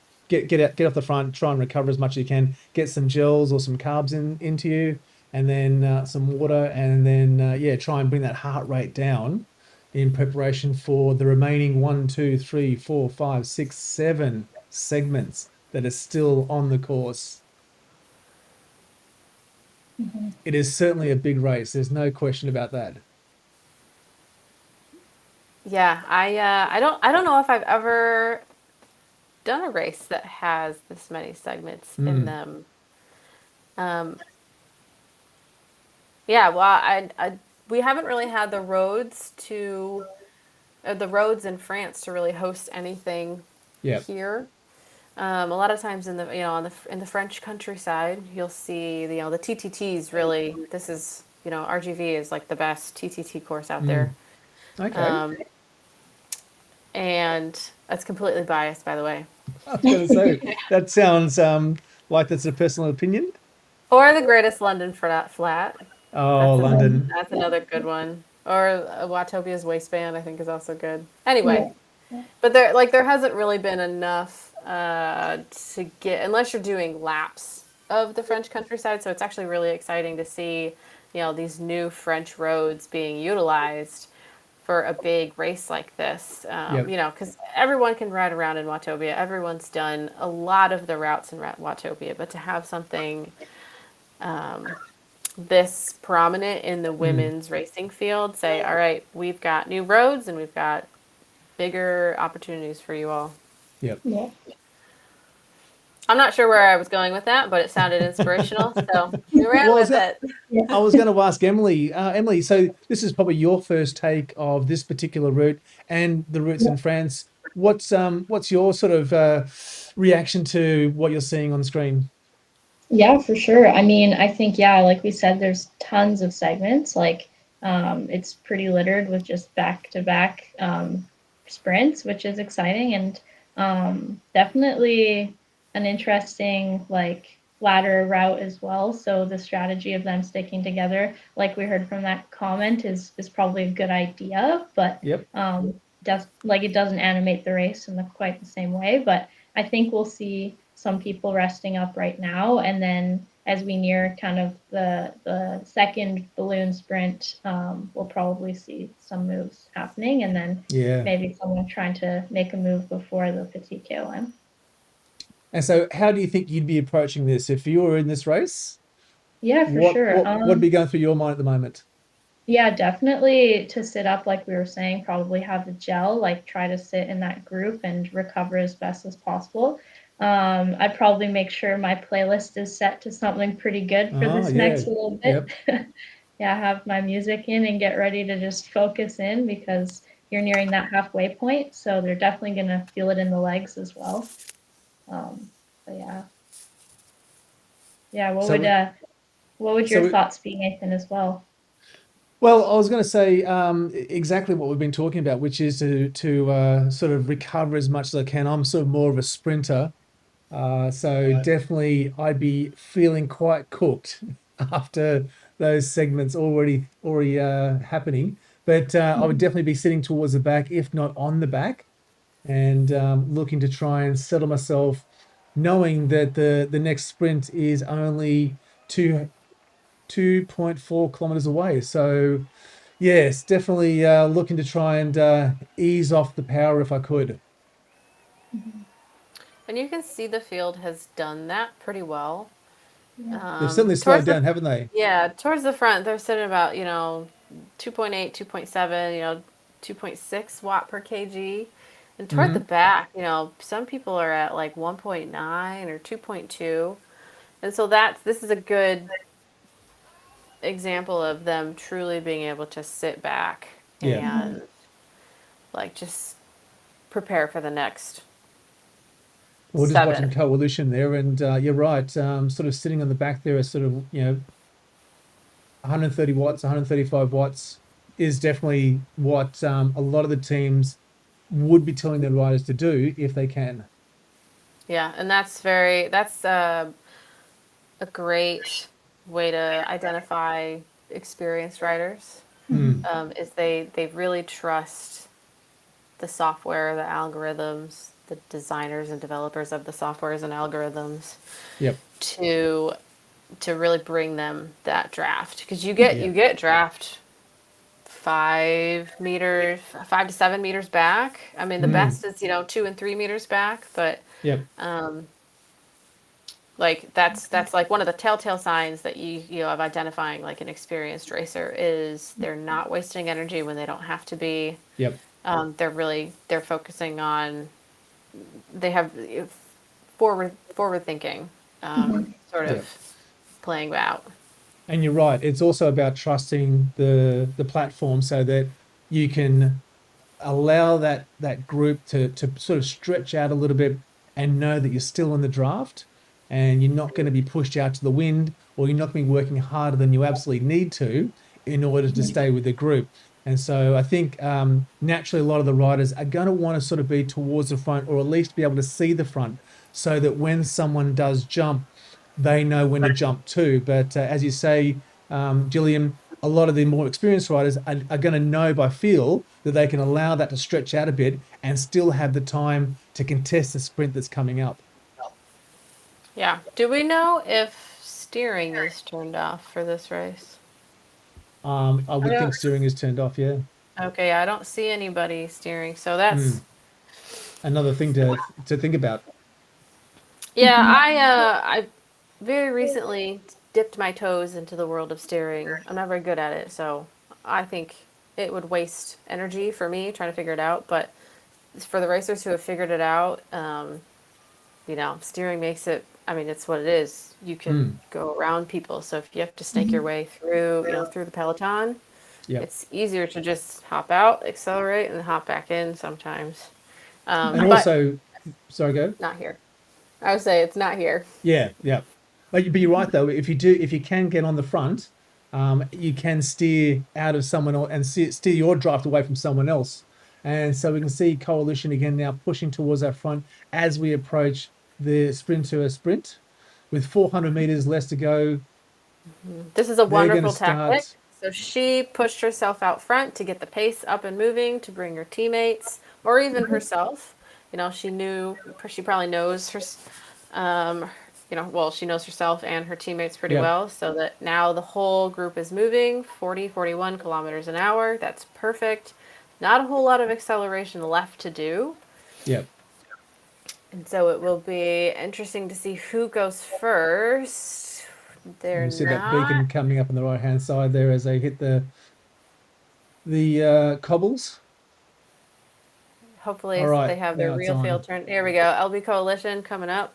S1: off the front, try and recover as much as you can, get some gels or some carbs into you, and then some water, and then try and bring that heart rate down in preparation for the remaining 1, 2, 3, 4, 5, 6, 7 segments that are still on the course. It is certainly a big race. There's no question about that.
S2: Yeah, I don't know if I've ever done a race that has this many segments in them. We haven't really had the roads in France to really host anything here. A lot of times in the French countryside, you'll see the TTTs really. This is RGV is like the best TTT course out there.
S1: Okay.
S2: And that's completely biased, by the way.
S1: I was going to say that sounds like that's a personal opinion.
S2: Or the Greatest London Flat.
S1: Oh, London.
S2: That's another good one. Or Watopia's Waistband, I think, is also good. Anyway, but there hasn't really been enough to get, unless you're doing laps of the French countryside. So it's actually really exciting to see these new French roads being utilized for a big race like this.
S1: Yep.
S2: Because everyone can ride around in Watopia. Everyone's done a lot of the routes in Watopia, but to have something this prominent in the women's racing field, say, all right, we've got new roads and we've got bigger opportunities for you all.
S1: Yep.
S3: Yeah.
S2: I'm not sure where I was going with that, but it sounded inspirational, so we ran
S1: Well,
S2: with it.
S1: I was going to ask Emily. Emily, so this is probably your first take of this particular route and the routes in France. What's your sort of reaction to what you're seeing on the screen?
S3: Yeah, for sure. I mean, I think, yeah, like we said, there's tons of segments. Like, it's pretty littered with just back-to-back sprints, which is exciting and definitely an interesting, like, ladder route as well. So the strategy of them sticking together, like we heard from that comment, is probably a good idea, but
S1: Yep.
S3: it doesn't animate the race in quite the same way. But I think we'll see some people resting up right now, and then as we near kind of the second balloon sprint, we'll probably see some moves happening, and then
S1: Yeah.
S3: maybe someone trying to make a move before the Petit KOM.
S1: And so, how do you think you'd be approaching this if you were in this race?
S3: Yeah, for sure.
S1: What would be going through your mind at the moment?
S3: Yeah, definitely to sit up, like we were saying, probably have the gel, like try to sit in that group and recover as best as possible. I'd probably make sure my playlist is set to something pretty good for
S1: Oh,
S3: this
S1: yeah.
S3: next little bit.
S1: Yep.
S3: Yeah, have my music in and get ready to just focus in because you're nearing that halfway point. So they're definitely going to feel it in the legs as well. But yeah. Yeah, what would your thoughts be, Nathan, as well?
S1: Well, I was going to say exactly what we've been talking about, which is to sort of recover as much as I can. I'm sort of more of a sprinter, so definitely I'd be feeling quite cooked after those segments already happening. But I would definitely be sitting towards the back, if not on the back, and looking to try and settle myself, knowing that the next sprint is only 2.4 kilometers away. So, yes, definitely looking to try and ease off the power if I could.
S2: And you can see the field has done that pretty well.
S1: They've certainly slowed
S2: Towards the
S1: down, haven't they?
S2: towards the front, they're sitting about 2.8, 2.7, 2.6 watt per kg. And toward the back, some people are at like 1.9 or 2.2. And so this is a good example of them truly being able to sit back
S1: Yeah.
S2: and like just prepare for the next
S1: We're just watching
S2: 7.
S1: Coalition there, and you're right. Sort of sitting on the back there, sort of 130 watts, 135 watts is definitely what a lot of the teams would be telling their riders to do if they can.
S2: Yeah, and that's a great way to identify experienced riders. Is they really trust the software, the algorithms, the designers and developers of the softwares and algorithms
S1: Yep.
S2: to really bring them that draft, because you get draft 5 to 7 meters back. I mean, the best is 2 and 3 meters back, but
S1: Yep.
S2: like that's like one of the telltale signs that you of identifying like an experienced racer is they're not wasting energy when they don't have to be.
S1: Yep.
S2: They're focusing on, they have forward thinking sort of
S1: Yep.
S2: playing out.
S1: And you're right. It's also about trusting the platform so that you can allow that group to sort of stretch out a little bit and know that you're still in the draft and you're not going to be pushed out to the wind, or you're not going to be working harder than you absolutely need to in order to stay with the group. And so I think naturally a lot of the riders are going to want to sort of be towards the front, or at least be able to see the front, so that when someone does jump, they know when to jump too. But as you say, Jillian, a lot of the more experienced riders are going to know by feel that they can allow that to stretch out a bit and still have the time to contest the sprint that's coming up.
S2: Yeah. Do we know if steering is turned off for this race?
S1: I would think steering is turned off. Yeah.
S2: Okay, I don't see anybody steering, so that's
S1: Another thing to think about.
S2: yeah. I very recently dipped my toes into the world of steering. I'm not very good at it, so I think it would waste energy for me trying to figure it out. But for the racers who have figured it out, steering makes it. I mean, it's what it is. You can go around people. So if you have to snake your way through, through the peloton,
S1: Yeah.
S2: it's easier to just hop out, accelerate, and hop back in sometimes.
S1: And
S2: But
S1: also, sorry, go.
S2: not here. I would say it's not here.
S1: Yeah, yeah. But you're right though. If you can get on the front, you can steer out of someone else and steer your draft away from someone else. And so we can see Coalition again now pushing towards our front as we approach the sprinter sprint, with 400 meters less to go.
S2: This is a wonderful
S1: start.
S2: tactic. So she pushed herself out front to get the pace up and moving, to bring her teammates or even herself. She probably knows her, she knows herself and her teammates pretty well, so that now the whole group is moving 41 kilometers an hour. That's perfect. Not a whole lot of acceleration left to do.
S1: Yep.
S2: And so it will be interesting to see who goes first.
S1: You see that beacon coming up on the right hand side there as they hit the cobbles.
S2: Hopefully they have their real field turn. Here we go. LB Coalition coming up.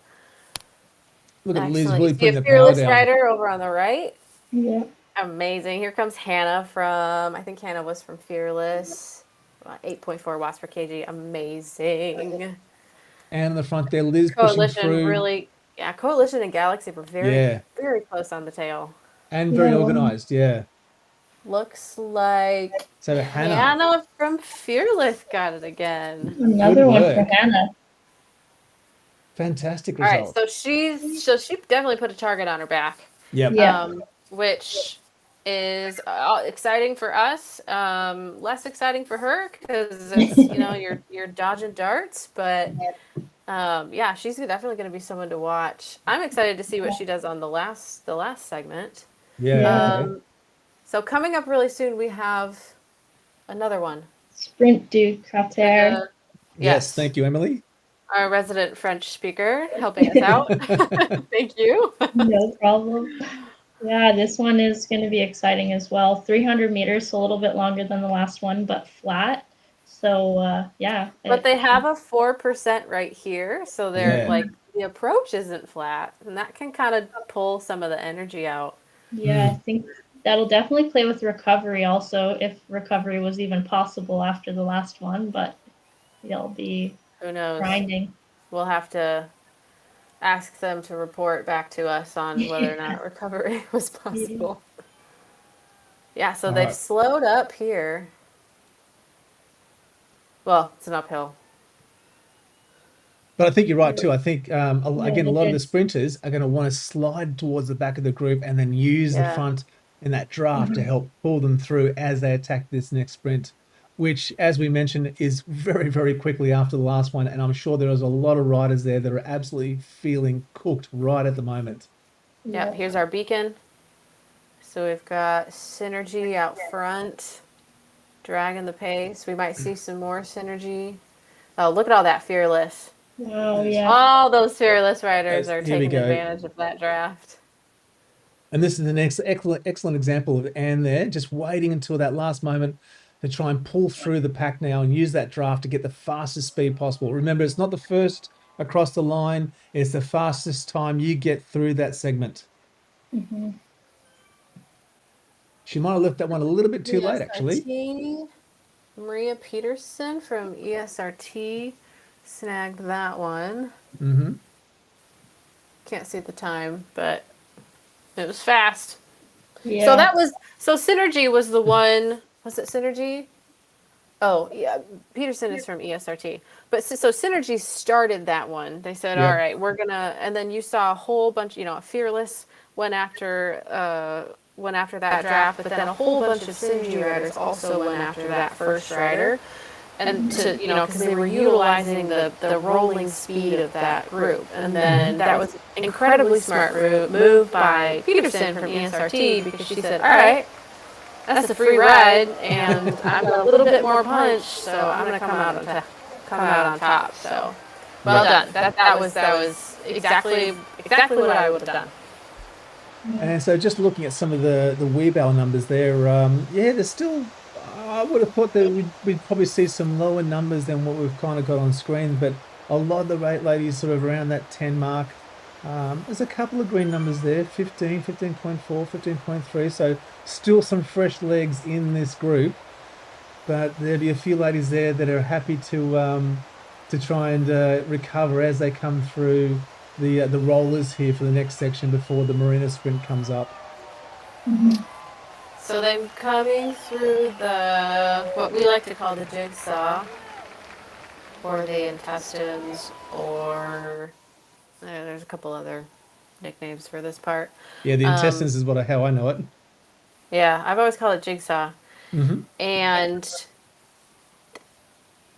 S1: Look at Liz really putting the power
S2: Fearless
S1: down.
S2: rider over on the right.
S3: Yeah.
S2: Amazing. Here comes Hannah I think Hannah was from Fearless. 8.4 watts per kg. Amazing.
S1: And in the front there, Liz
S2: Coalition
S1: pushing through.
S2: Coalition and Galaxy were very close on the tail.
S1: And very organized,
S2: Looks like Hannah from Fearless got it again.
S3: Another one for Hannah.
S1: Fantastic result.
S2: All right, so she definitely put a target on her back.
S1: Yep.
S3: Yeah.
S2: Which is exciting for us, less exciting for her because it's you're dodging darts, but she's definitely going to be someone to watch. I'm excited to see what she does on the last segment. So coming up really soon, we have another one.
S3: Sprint du Cratère.
S1: Yes, thank you, Emily.
S2: Our resident French speaker helping us out. Thank you.
S3: No problem. Yeah, this one is going to be exciting as well. 300 meters, so a little bit longer than the last one, but flat. So,
S2: But they have a 4% right here, so they're the approach isn't flat, and that can kind of pull some of the energy out.
S3: Yeah, I think that'll definitely play with recovery also, if recovery was even possible after the last one, but they'll be grinding.
S2: We'll have to ask them to report back to us on whether or not recovery was possible. Yeah, so they've slowed up here. Well, it's an uphill.
S1: But I think you're right too. I think, again, a lot of the sprinters are going to want to slide towards the back of the group and then use the front in that draft to help pull them through as they attack this next sprint, which, as we mentioned, is very, very quickly after the last one. And I'm sure there is a lot of riders there that are absolutely feeling cooked right at the moment.
S2: Yeah, here's our beacon. So we've got Synergy out front, dragging the pace. We might see some more Synergy. Oh, look at all that Fearless.
S3: Oh, yeah.
S2: All those Fearless riders are taking advantage of that draft.
S1: And this is the next excellent example of Anne there, just waiting until that last moment to try and pull through the pack now and use that draft to get the fastest speed possible. Remember, it's not the first across the line, it's the fastest time you get through that segment.
S3: Mm-hmm.
S1: She might have left that one a little bit too late, actually.
S2: Maria Peterson from ESRT snagged that one.
S1: Mm-hmm.
S2: Can't see the time, but it was fast.
S3: Yeah.
S2: So Synergy was the one. Was it Synergy? Oh, yeah. Peterson is from ESRT. But so Synergy started that one. They said, all right, we're going to, and then you saw a whole bunch, Fearless went after that draft, but then a whole bunch of Synergy riders also went after that first rider. And because they were utilizing the rolling speed of that group. And then that was an incredibly smart move by Peterson from ESRT because she said, all right, that's a free ride, and I've got a little bit more punch, so I'm gonna come out on top. So, well done. That was exactly what I would have done.
S1: And so just looking at some of the wheelbarrow numbers there, yeah, there's still, I would have thought that we'd probably see some lower numbers than what we've kind of got on screen, but a lot of the ladies sort of around that 10 mark. There's a couple of green numbers there, 15, 15.4, 15.3, so still some fresh legs in this group, but there'll be a few ladies there that are happy to try and recover as they come through the rollers here for the next section before the Marina sprint comes up.
S2: So then coming through what we like to call the jigsaw, or the intestines, or there's a couple other nicknames for this part.
S1: Yeah, the intestines is how I know it.
S2: Yeah, I've always called it jigsaw. And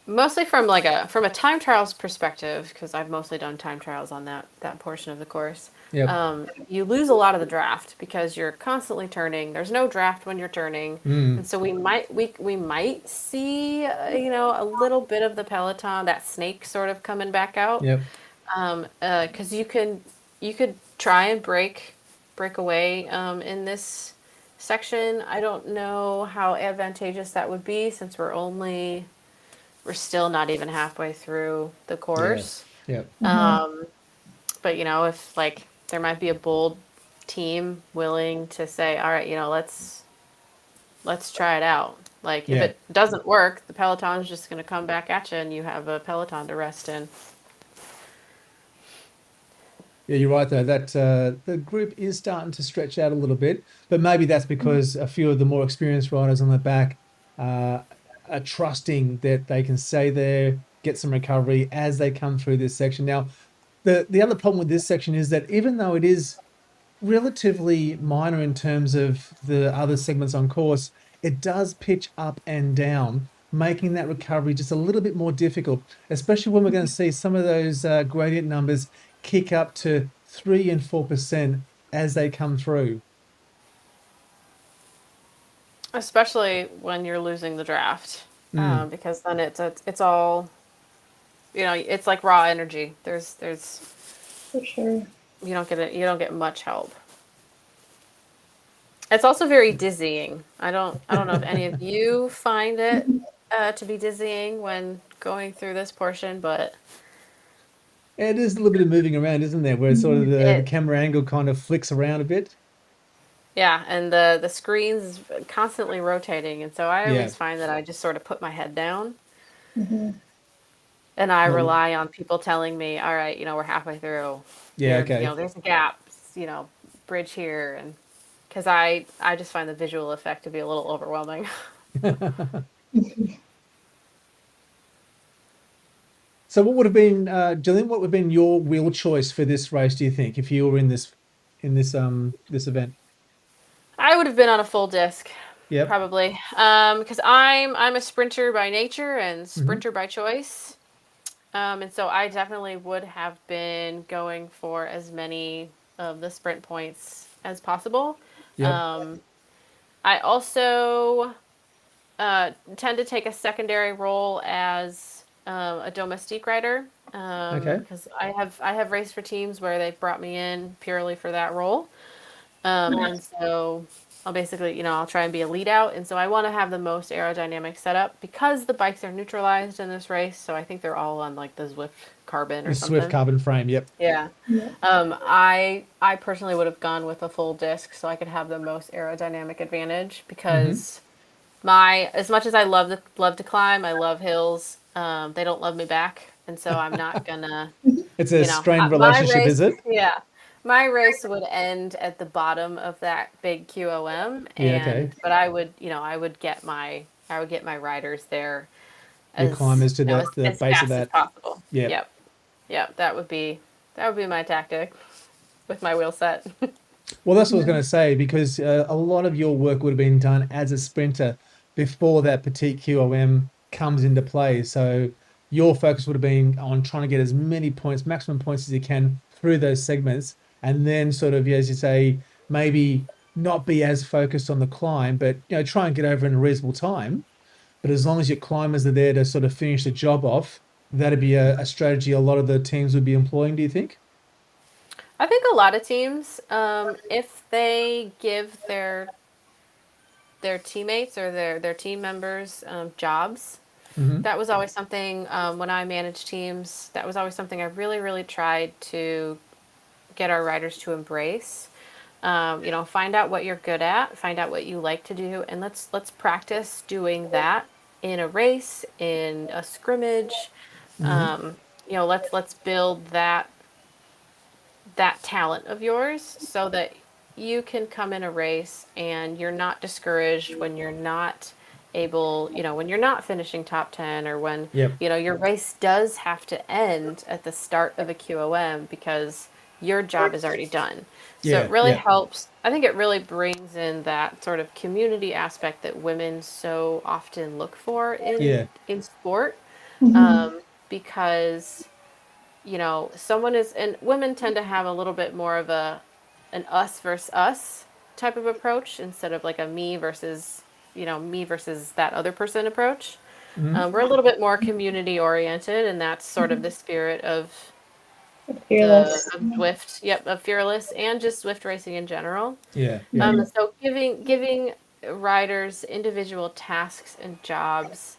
S2: mostly from a time trials perspective, because I've mostly done time trials on that portion of the course.
S1: Yep.
S2: You lose a lot of the draft because you're constantly turning. There's no draft when you're turning, and so we might see a little bit of the peloton, that snake sort of coming back out.
S1: Yep.
S2: Because you could try and break away in this section. I don't know how advantageous that would be since we're still not even halfway through the course.
S1: Yep.
S2: But if there might be a bold team willing to say, all right, let's try it out. If it doesn't work, the peloton's just going to come back at you, and you have a peloton to rest in.
S1: Yeah, you're right though. That the group is starting to stretch out a little bit, but maybe that's because a few of the more experienced riders on the back are trusting that they can stay there, get some recovery as they come through this section. Now, the other problem with this section is that even though it is relatively minor in terms of the other segments on course, it does pitch up and down, making that recovery just a little bit more difficult, especially when we're going to see some of those gradient numbers kick up to 3 and 4% as they come through.
S2: Especially when you're losing the draft, because then it's all, it's like raw energy. There's
S3: for sure.
S2: You don't get much help. It's also very dizzying. I don't know if any of you find it to be dizzying when going through this portion, but
S1: it is a little bit of moving around, isn't there? Where sort of the camera angle kind of flicks around a bit.
S2: Yeah, and the screen's constantly rotating, and so I always find that I just sort of put my head down, and I rely on people telling me, all right, we're halfway through.
S1: Yeah, okay.
S2: There's a gap, bridge here, and because I just find the visual effect to be a little overwhelming.
S1: So what would have been, Jillian, what would have been your wheel choice for this race, do you think, if you were in this event?
S2: I would have been on a full disc.
S1: Yeah.
S2: Probably. Because I'm a sprinter by nature and sprinter by choice. And so I definitely would have been going for as many of the sprint points as possible. Yep. I also tend to take a secondary role as a domestique rider.
S1: Okay.
S2: Because I have raced for teams where they've brought me in purely for that role. And so I'll basically, I'll try and be a lead out. And so I want to have the most aerodynamic setup because the bikes are neutralized in this race. So I think they're all on the Zwift carbon or something.
S1: Zwift carbon frame. Yep.
S2: Yeah. I personally would have gone with a full disc so I could have the most aerodynamic advantage because as much as I love to climb, I love hills. They don't love me back. And so I'm not gonna,
S1: it's a strained relationship, is it?
S2: Yeah. My race would end at the bottom of that big QOM, but I would get my riders there.
S1: Your climbers to the base
S2: fast
S1: of that.
S2: As possible.
S1: Yeah.
S2: Yep. That would be my tactic with my wheel set.
S1: Well, that's what I was going to say because a lot of your work would have been done as a sprinter before that petite QOM comes into play. So your focus would have been on trying to get as many points, maximum points as you can through those segments. And then sort of, as you say, maybe not be as focused on the climb, but try and get over in a reasonable time. But as long as your climbers are there to sort of finish the job off, that'd be a strategy a lot of the teams would be employing, do you think?
S2: I think a lot of teams, if they give their teammates or their team members jobs,
S1: Mm-hmm.
S2: that was always something when I managed teams. That was always something I really, really tried to get our riders to embrace. Find out what you're good at, find out what you like to do, and let's practice doing that in a race, in a scrimmage.
S1: Mm-hmm.
S2: Let's build that talent of yours so that you can come in a race and you're not discouraged when you're not able, when you're not finishing top 10, or when,
S1: Yep.
S2: your race does have to end at the start of a QOM because your job is already done. So it
S1: Yeah.
S2: really
S1: Yeah.
S2: helps. I think it really brings in that sort of community aspect that women so often look for
S1: Yeah.
S2: in sport,
S3: Mhm.
S2: because someone is, and women tend to have a little bit more of an us versus us type of approach instead of like a me versus that other person approach.
S1: Mm-hmm.
S2: We're a little bit more community oriented, and that's sort of the spirit of
S3: Fearless.
S2: Zwift, yep, of Fearless, and just Zwift racing in general.
S1: Yeah. Yeah.
S2: So giving riders individual tasks and jobs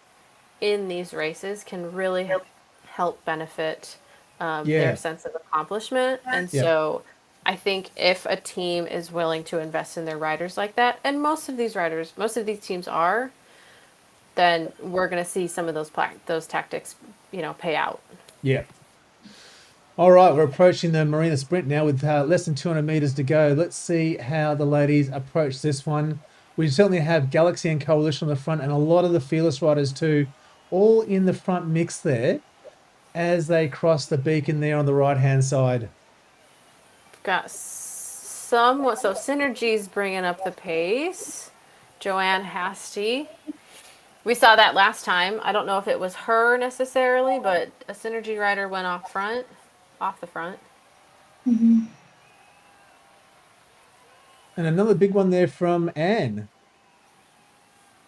S2: in these races can really help benefit their
S1: Yeah.
S2: sense of accomplishment. And
S1: Yep.
S2: so I think if a team is willing to invest in their riders like that, and most of these teams are, then we're going to see some of those tactics, pay out.
S1: Yeah. All right, we're approaching the Marina Sprint now with less than 200 meters to go. Let's see how the ladies approach this one. We certainly have Galaxy and Coalition on the front, and a lot of the Fearless riders too, all in the front mix there as they cross the beacon there on the right-hand side.
S2: Got somewhat, so Synergy's bringing up the pace. Joanne Hasty. We saw that last time. I don't know if it was her necessarily, but a Synergy rider went off the front.
S3: Mhm.
S1: And another big one there from Anne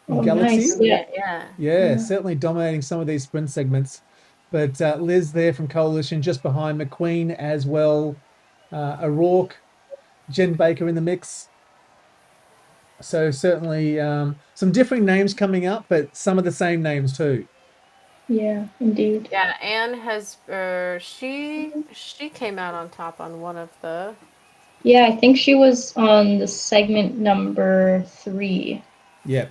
S1: from
S3: Oh, nice.
S1: Galaxy.
S3: Yeah.
S2: Yeah.
S1: Yeah, certainly dominating some of these sprint segments. But Liz there from Coalition just behind McQueen as well. O'Rourke, Jen Baker in the mix. So certainly some different names coming up, but some of the same names too.
S3: Yeah, indeed.
S2: Yeah, Anne has she came out on top on one of the.
S3: Yeah, I think she was on the segment number 3.
S1: Yeah.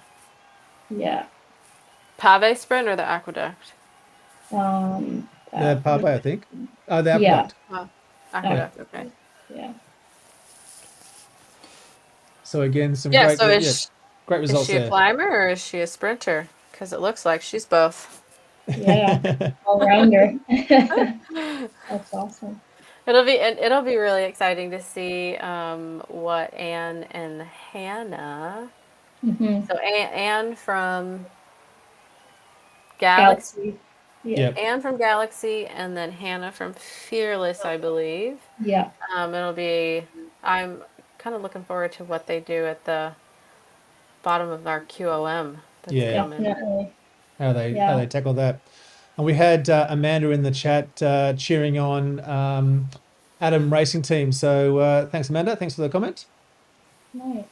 S3: Yeah.
S2: Pave sprint or the aqueduct?
S1: The Pave, I think. Oh, the
S3: yeah.
S1: Aqueduct.
S2: Oh, aqueduct, okay.
S3: Yeah.
S1: So again, some
S2: Yeah,
S1: great,
S2: so
S1: great
S2: is
S1: results
S2: she a
S1: there.
S2: climber or is she a sprinter? Because it looks like she's both.
S3: Yeah. All rounder. That's awesome.
S2: It'll be really exciting to see what Anne and Hannah.
S3: Mm-hmm.
S2: So Anne from Galaxy.
S3: Galaxy. Yeah.
S1: Yep.
S2: Anne from Galaxy, and then Hannah from Fearless, I believe.
S3: Yeah.
S2: I'm kind of looking forward to what they do at the bottom of our QOM. That's
S1: Yeah.
S2: coming.
S3: Definitely.
S1: How they tackle that. And we had Amanda in the chat cheering on Adam Racing Team. So thanks, Amanda. Thanks for the comment.
S3: Nice.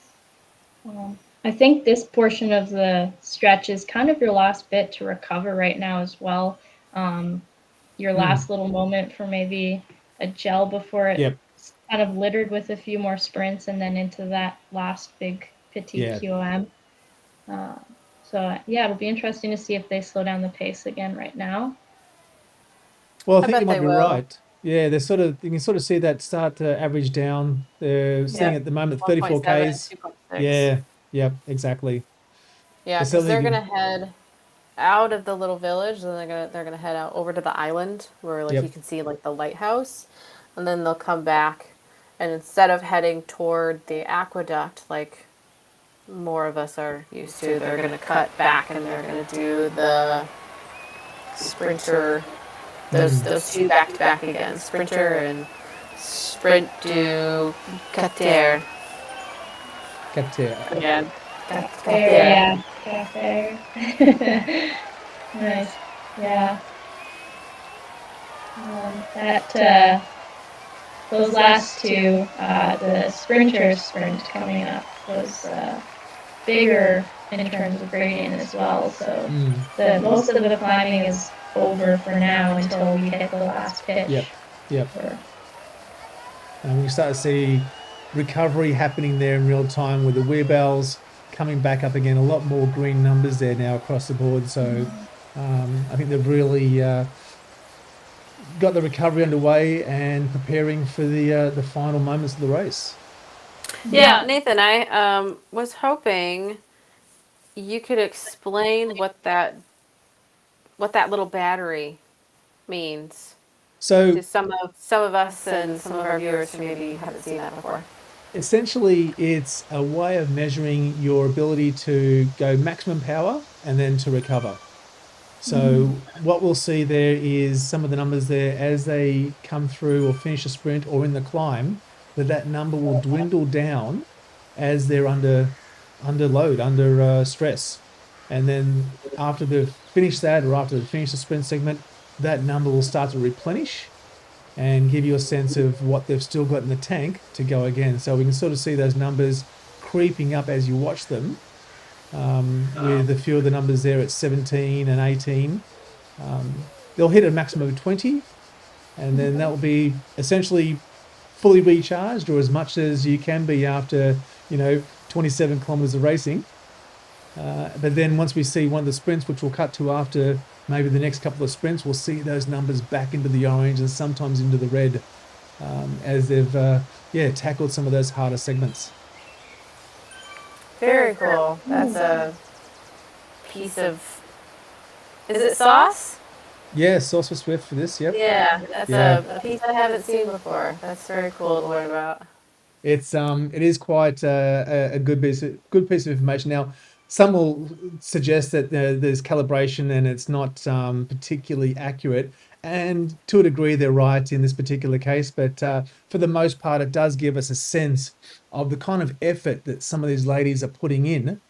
S3: I think this portion of the stretch is kind of your last bit to recover right now as well. Your last little moment for maybe a gel before it's kind of littered with a few more sprints and then into that last big petite QOM. So yeah, it'll be interesting to see if they slow down the pace again right now.
S1: Well, I think you might be right. Yeah, they're you can sort of see that start to average down. They're seeing at the moment 34 Ks. Yeah, yep, exactly.
S2: Yeah, because they're gonna head out of the little village, and they're gonna head out over to the island where you can see like the lighthouse, and then they'll come back, and instead of heading toward the aqueduct like more of us are used to, they're gonna cut back and they're gonna do the sprinter. Those two back to back again, sprinter and sprint du Cater.
S1: Cater.
S2: Again.
S3: Yeah. Cafe. Nice. Yeah. Those last two, the sprinter sprint coming up was bigger in terms of gradient as well. So most of the climbing is over for now until we hit the last pitch.
S1: Yep. And we start to see recovery happening there in real time with the wheelbarrows coming back up again. A lot more green numbers there now across the board. So I think they've really got the recovery underway and preparing for the final moments of the race.
S2: Yeah, Nathan, I was hoping you could explain what that little battery means
S1: So
S2: to some of us and some of our viewers who maybe haven't seen that before.
S1: essentially, it's a way of measuring your ability to go maximum power and then to recover. So what we'll see there is some of the numbers there as they come through or finish a sprint or in the climb, that number will dwindle down as they're under load, under stress. And then after they've finished that or after they've finished the sprint segment, that number will start to replenish and give you a sense of what they've still got in the tank to go again. So we can sort of see those numbers creeping up as you watch them. With a few of the numbers there at 17 and 18. They'll hit a maximum of 20, and then that will be essentially fully recharged or as much as you can be after, 27 kilometers of racing. But then once we see one of the sprints, which we'll cut to after maybe the next couple of sprints, we'll see those numbers back into the orange and sometimes into the red as they've tackled some of those harder segments.
S2: Very cool. That's a piece of. Is it sauce?
S1: Yeah, sauce for Zwift for this. Yep.
S2: Yeah, that's a piece I haven't seen before. That's very cool to learn about.
S1: It is quite a good piece of information. Now, some will suggest that there's calibration and it's not particularly accurate, and to a degree they're right in this particular case. But for the most part, it does give us a sense of the kind of effort that some of these ladies are putting in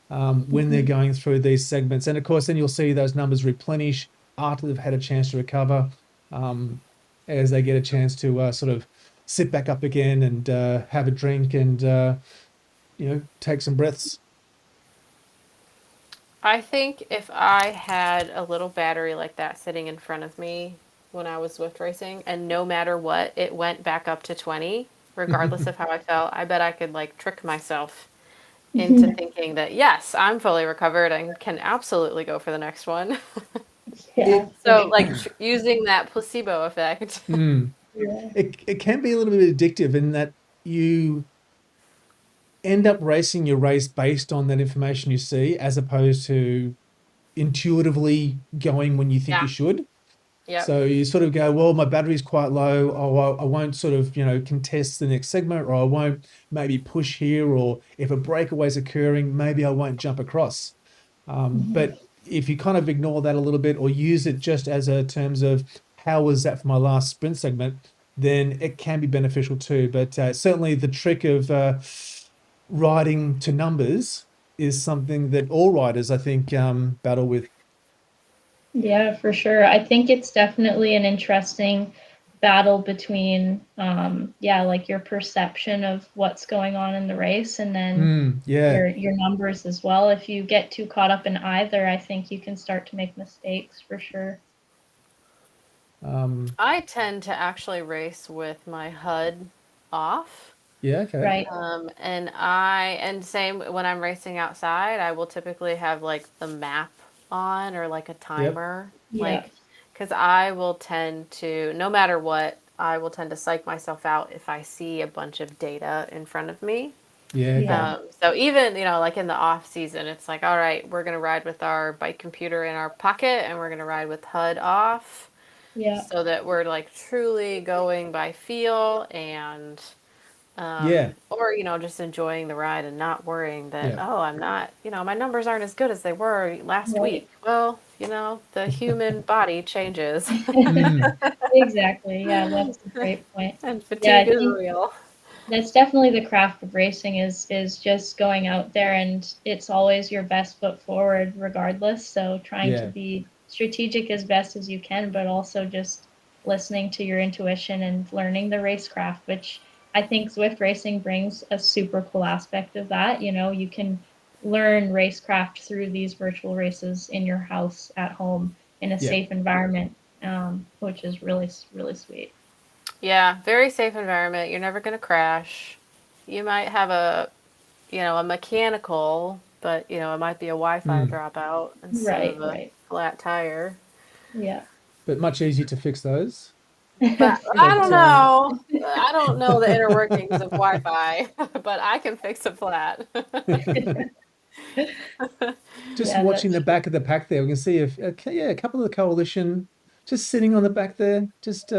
S1: when they're going through these segments. And of course, then you'll see those numbers replenish after they've had a chance to recover, as they get a chance to sort of sit back up again and have a drink and take some breaths.
S2: I think if I had a little battery like that sitting in front of me when I was Zwift racing, and no matter what, it went back up to 20, regardless of how I felt, I bet I could trick myself into thinking that, yes, I'm fully recovered and can absolutely go for the next one.
S3: Yeah.
S2: So using that placebo effect.
S1: It can be a little bit addictive in that you end up racing your race based on that information you see, as opposed to intuitively going when you think you should.
S2: Yep.
S1: So you sort of go, well, my battery's quite low. Oh, I won't sort of, contest the next segment, or I won't maybe push here, or if a breakaway's occurring, maybe I won't jump across. But if you kind of ignore that a little bit or use it just as a terms of how was that for my last sprint segment, then it can be beneficial too. But certainly the trick of riding to numbers is something that all riders, I think, battle with.
S3: Yeah, for sure. I think it's definitely an interesting battle between, your perception of what's going on in the race and then your numbers as well. If you get too caught up in either, I think you can start to make mistakes for sure.
S2: I tend to actually race with my HUD off.
S1: Yeah, okay.
S3: Right.
S2: And same when I'm racing outside, I will typically have the map on or a timer.
S3: Yep.
S2: Because I will tend to, no matter what, I will tend to psych myself out if I see a bunch of data in front of me.
S1: Yeah.
S2: So even, in the off season, it's all right, we're going to ride with our bike computer in our pocket and we're going to ride with HUD off.
S3: Yeah.
S2: So that we're truly going by feel and, or, just enjoying the ride and not worrying that, I'm not, my numbers aren't as good as they were last week. Well, the human body changes.
S3: Exactly. Yeah, that's a great point.
S2: And fatigue is real.
S3: That's definitely the craft of racing is just going out there, and it's always your best foot forward regardless. So trying to
S1: Yeah.
S3: be strategic as best as you can, but also just listening to your intuition and learning the racecraft, which I think Zwift racing brings a super cool aspect of that. You know, you can learn racecraft through these virtual races in your house at home in a
S1: Yeah.
S3: safe environment, which is really, really sweet.
S2: Yeah, very safe environment. You're never going to crash. You might have a mechanical, but, it might be a Wi-Fi dropout instead
S3: Right,
S2: of a
S3: right.
S2: flat tire.
S3: Yeah.
S1: But much easier to fix those.
S2: But I
S1: But
S2: don't know. I don't know the inner workings of Wi-Fi, but I can fix a flat.
S1: just
S3: Yeah,
S1: watching
S3: that's
S1: the back of the pack there, we can see a couple of the coalition just sitting on the back there, just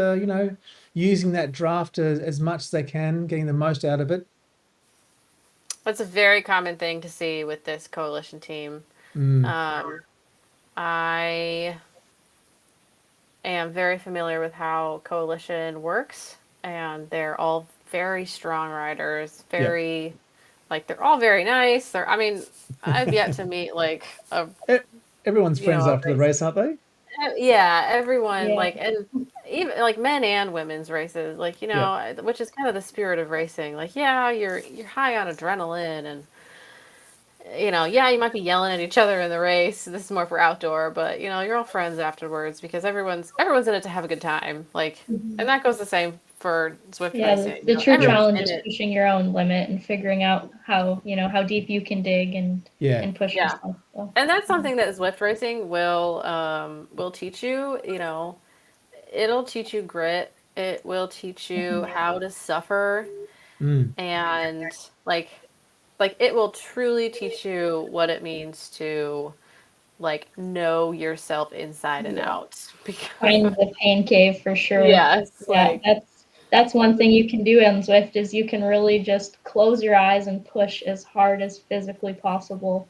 S1: using that draft as much as they can, getting the most out of it.
S2: That's a very common thing to see with this coalition team. I am very familiar with how coalition works, and they're all very strong riders.
S1: Yeah.
S2: They're all very nice. I've yet to meet like
S1: Everyone's friends
S2: a
S1: after the race, aren't they?
S2: Yeah, everyone
S3: yeah.
S2: and even like men and women's races,
S1: Yeah.
S2: which is kind of the spirit of racing. Like, yeah, you're high on adrenaline, and yeah, you might be yelling at each other in the race. This is more for outdoor, but you're all friends afterwards because everyone's in it to have a good time. Like,
S3: Mhm.
S2: and that goes the same for Zwift
S3: Yeah,
S2: racing.
S3: the true
S2: Everyone's
S3: challenge
S2: in
S3: is
S2: it.
S3: pushing your own limit and figuring out how deep you can dig
S1: Yeah.
S3: and push
S2: Yeah.
S3: yourself. So,
S2: And that's something that Zwift racing will teach you. It'll teach you grit. It will teach you how to suffer,
S1: Mm.
S2: and like it will truly teach you what it means to know yourself inside and
S3: yeah.
S2: out.
S3: Find the pain cave for sure.
S2: Yes,
S3: Yeah, that's one thing you can do on Zwift is you can really just close your eyes and push as hard as physically possible.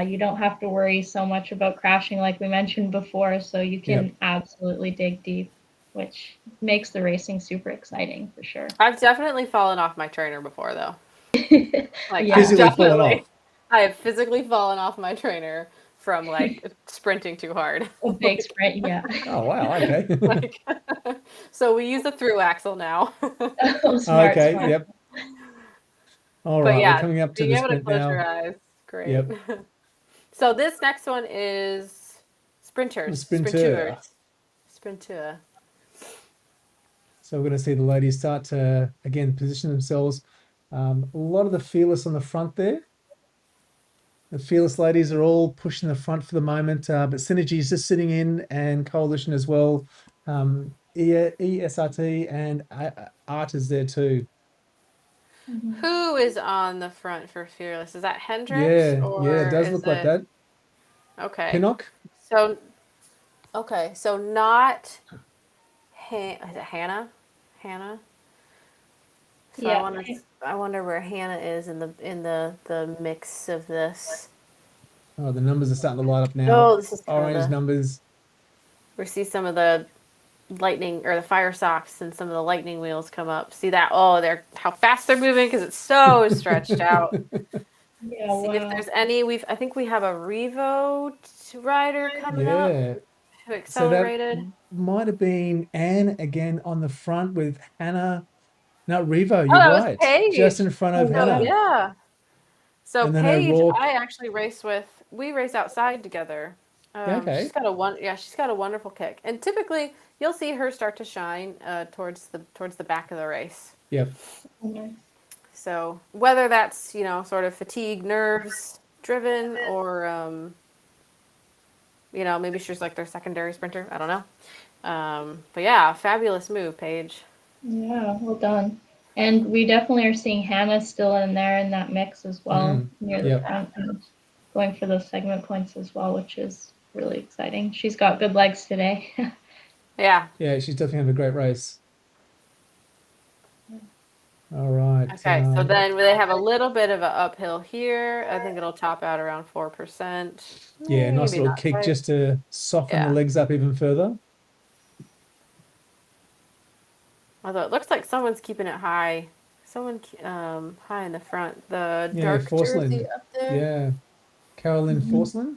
S3: You don't have to worry so much about crashing like we mentioned before, so you
S1: Yeah.
S3: can absolutely dig deep, which makes the racing super exciting for sure.
S2: I've definitely fallen off my trainer before, though. Like,
S3: Yeah,
S2: I've
S1: Physically fallen
S2: definitely,
S1: off.
S2: I have physically fallen off my trainer from sprinting too hard.
S3: a big sprint. Yeah.
S1: Oh wow. Okay.
S2: Like, so we use a through axle now.
S3: Oh, smart,
S1: Okay.
S3: smart.
S1: Yep. All
S2: But
S1: right. We're
S2: yeah,
S1: coming up to
S2: being
S1: the
S2: able to
S1: sprint
S2: close your
S1: now.
S2: eyes, great.
S1: Yep.
S2: So this next one is
S1: The
S2: sprinters,
S1: sprinter.
S2: sprinter.
S1: So we're going to see the ladies start to again position themselves. A lot of the fearless on the front there. The fearless ladies are all pushing the front for the moment, but Synergy is just sitting in, and Coalition as well. ESRT and Art is there too.
S3: Mhm.
S2: Who is on the front for Fearless? Is that Hendrix
S1: Yeah, it
S2: or
S1: does
S2: is
S1: look like
S2: it
S1: that.
S2: okay?
S1: Pinnock?
S2: So so not is it Hannah? Hannah. So
S3: Yeah.
S2: I wonder where Hannah is in the mix of this.
S1: Oh, the numbers are starting to light up now.
S2: Oh, this is kind of
S1: Orange numbers.
S2: we see some of the lightning or the fire socks and some of the lightning wheels come up. See that? Oh, they're how fast they're moving because it's so stretched out.
S3: Yeah.
S2: See if
S3: Wow.
S2: there's any. I think we have a Revo rider coming up
S1: Yeah.
S2: who
S1: So that
S2: accelerated.
S1: might have been Anne again on the front with Hannah. No, Revo,
S2: Oh,
S1: you're
S2: that was
S1: right. Just
S2: Paige.
S1: in front
S3: Oh,
S1: of
S2: So
S3: wow.
S1: Hannah.
S2: yeah. So
S1: And then
S2: Paige,
S1: O'Rourke.
S2: I actually raced with. We race outside together.
S1: Yeah, okay.
S2: She's got a wonderful kick, and typically you'll see her start to shine towards the back of the race.
S1: Yep.
S3: Okay.
S2: So whether that's sort of fatigue, nerves driven, or maybe she's like their secondary sprinter. I don't know. But yeah, fabulous move, Paige.
S3: Yeah, well done. And we definitely are seeing Hannah still in there in that mix as well, near the
S1: Yep.
S3: front and going for those segment points as well, which is really exciting. She's got good legs today.
S2: Yeah.
S1: Yeah, she's definitely having a great race. All right.
S2: Okay, so then they have a little bit of an uphill here. I think it'll top out around 4%.
S1: Yeah, nice
S2: Maybe
S1: little
S2: not
S1: kick
S2: quite.
S1: just to soften the
S2: Yeah.
S1: legs up even further.
S2: Although it looks like someone's keeping it high Someone high in the front. The
S1: Yeah,
S2: dark jersey
S1: Forslund.
S2: up there.
S1: Yeah, Carolyn
S3: Mhm.
S1: Forslund.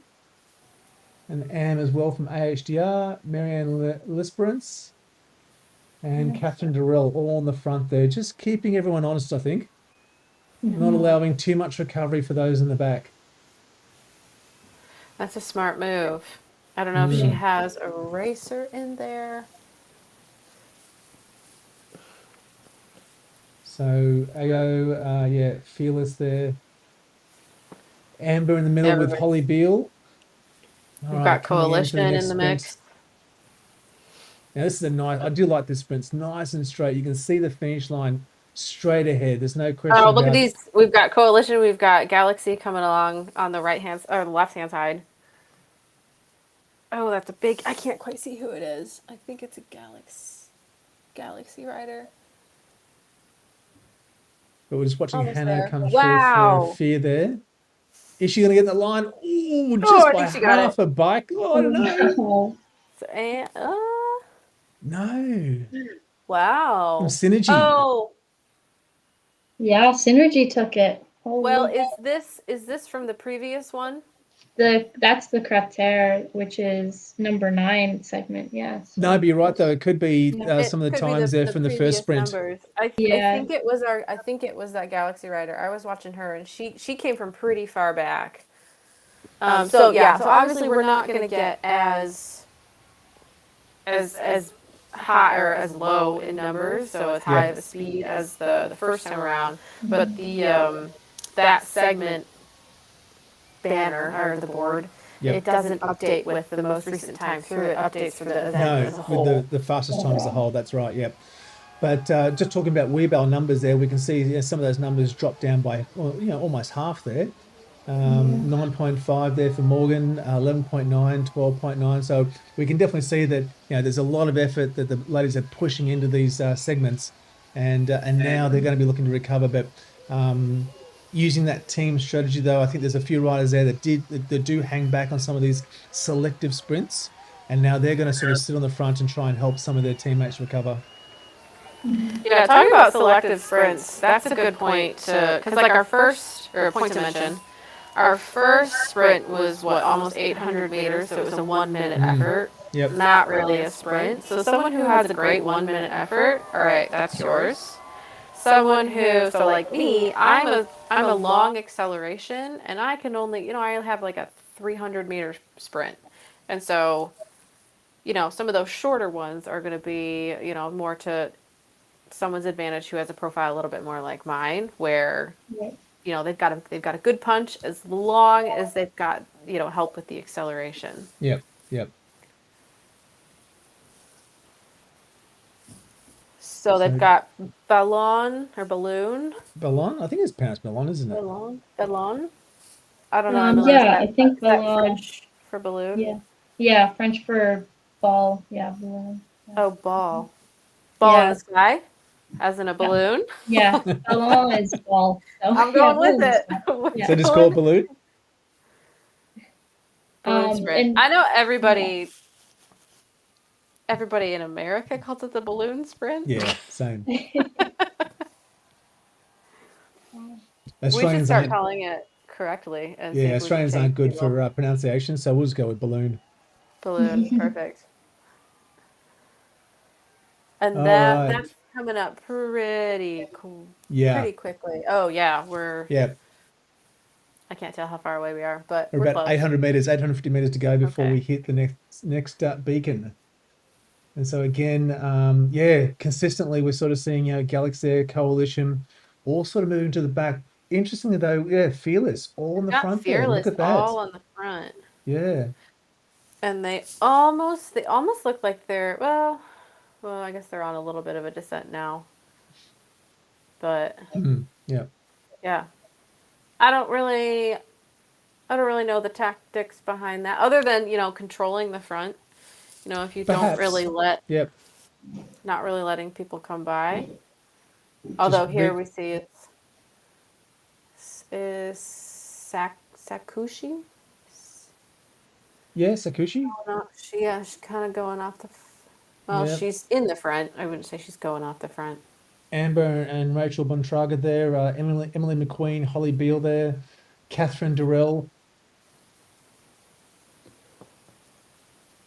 S1: And Am as well from AHDR, Marianne Lisperance, and
S3: Yeah.
S1: Catherine Durrell all on the front there, just keeping everyone honest, I think. Not
S3: Mhm.
S1: allowing too much recovery for those in the back.
S2: That's a smart move. I don't know if she
S1: Mm.
S2: has a racer in there.
S1: So Ayo, yeah, Fearless there. Amber in the middle with Holly
S2: Everybody's.
S1: Beale. All
S2: We've
S1: right,
S2: got
S1: coming into the
S2: Coalition
S1: next
S2: in the
S1: sprint.
S2: mix.
S1: Now this is a nice. I do like this sprint. It's nice and straight. You can see the finish line straight ahead. There's no
S2: Oh,
S1: question
S2: look at
S1: about.
S2: these. We've got Coalition. We've got Galaxy coming along on the right hand or the left hand side. Oh, that's a big. I can't quite see who it is. I think it's a Galaxy rider.
S1: But we're just watching
S2: Almost
S1: Hannah
S2: there.
S1: come through for
S2: Wow.
S1: Fear there. Is she going to get in the line? Oh,
S2: Oh,
S1: just
S2: I
S1: by
S2: think she got
S1: half
S2: it.
S1: a bike. Oh, I don't
S3: Oh,
S1: know.
S3: wow.
S2: So, and,
S1: No. From
S2: wow.
S1: Synergy.
S2: Oh,
S3: Yeah, Synergy took it.
S2: well,
S3: Holy.
S2: is this from the previous one?
S3: That's the Crater, which is number 9 segment. Yeah.
S1: No,
S3: So
S1: but you're right, though. It could be
S3: yeah.
S2: It
S1: some of the
S2: could be
S1: times there
S2: the
S1: from the first
S2: previous
S1: sprint.
S2: numbers. I
S3: Yeah.
S2: think it was that Galaxy rider. I was watching her and she came from pretty far back. So yeah, so obviously we're not gonna get as high or as low in numbers, so as high
S1: Yep.
S2: of a speed as the first time around. But the that segment banner or the board,
S1: Yep.
S2: it doesn't update with the most recent time through. It updates for the event
S1: No,
S2: as a
S1: with
S2: whole.
S1: the fastest time as a whole. That's right. Yep. But just talking about wheelbarrow numbers there, we can see some of those numbers drop down by, well, almost half there. 9.5 there for Morgan, 11.9, 12.9. So we can definitely see that there's a lot of effort that the ladies are pushing into these segments, and now they're going to be looking to recover. But using that team strategy, though, I think there's a few riders there that do hang back on some of these selective sprints, and now they're going to sort of sit on the front and try and help some of their teammates recover.
S2: Yeah, talking about selective sprints, that's a good point to, because like our first, or a point to mention, our first sprint was what, almost 800 meters, so it was a 1 minute effort.
S1: Yep.
S2: Not really a sprint. So someone who has a great 1 minute effort, all right, that's yours. Someone who, so like me, I'm a long acceleration, and I can only, I have like a 300-meter sprint, and so some of those shorter ones are going to be more to someone's advantage who has a profile a little bit more like mine, where
S3: Right.
S2: they've got a good punch as long as they've got help with the acceleration.
S1: Yep. Yep.
S2: So they've
S1: So
S2: got balloon.
S1: Ballon, I think it's pronounced Ballon, isn't it?
S2: Ballon. I don't know, Emily.
S3: Yeah, I think
S2: Is that
S3: balloon.
S2: French for balloon?
S3: Yeah. Yeah, French for ball. Yeah, balloon. Yeah.
S2: Oh, ball. Ball in
S3: Yeah.
S2: the sky, as in a balloon.
S3: Yeah. Ballon is ball. So
S2: I'm
S3: yeah,
S2: going with
S3: balloon is
S2: it.
S3: ball.
S2: We're
S3: Yeah.
S1: So just
S2: going
S1: call it
S2: with
S1: Balloon.
S2: balloon sprint.
S3: And
S2: I know
S3: yeah.
S2: everybody in America calls it the balloon sprint.
S1: Yeah, same.
S2: We should
S1: Australians
S2: start
S1: aren't.
S2: calling it correctly and see
S1: Yeah,
S2: if we can
S1: Australians
S2: change
S1: aren't good
S2: people.
S1: for pronunciation, so we'll just go with Balloon.
S2: Balloon, perfect. And
S1: All right.
S2: that's coming up pretty cool,
S1: Yeah.
S2: pretty quickly. Oh yeah,
S1: Yeah.
S2: I can't tell how far away we are, but
S1: We're
S2: we're
S1: about
S2: close.
S1: 800 meters, 850 meters to go before we
S2: Okay.
S1: hit the next beacon. And so again, consistently we're sort of seeing Galaxy Coalition all sort of moving to the back. Interestingly though, yeah, Fearless all in the
S2: Got
S1: front there. Look
S2: Fearless
S1: at that.
S2: all on the front.
S1: Yeah.
S2: And they almost look like they're well, I guess they're on a little bit of a descent now. But
S1: Yeah.
S2: yeah. I don't really know the tactics behind that other than, controlling the front. If you don't really
S1: Perhaps.
S2: let
S1: Yep.
S2: not really letting people come by.
S1: Just
S2: Although here we see it's is Sakushi.
S1: yeah, Sakushi.
S2: No, she's kind of going off the. Well,
S1: Yeah.
S2: she's in the front. I wouldn't say she's going off the front.
S1: Amber and Rachel Bontraga there, Emily McQueen, Holly Beale there, Catherine Durrell,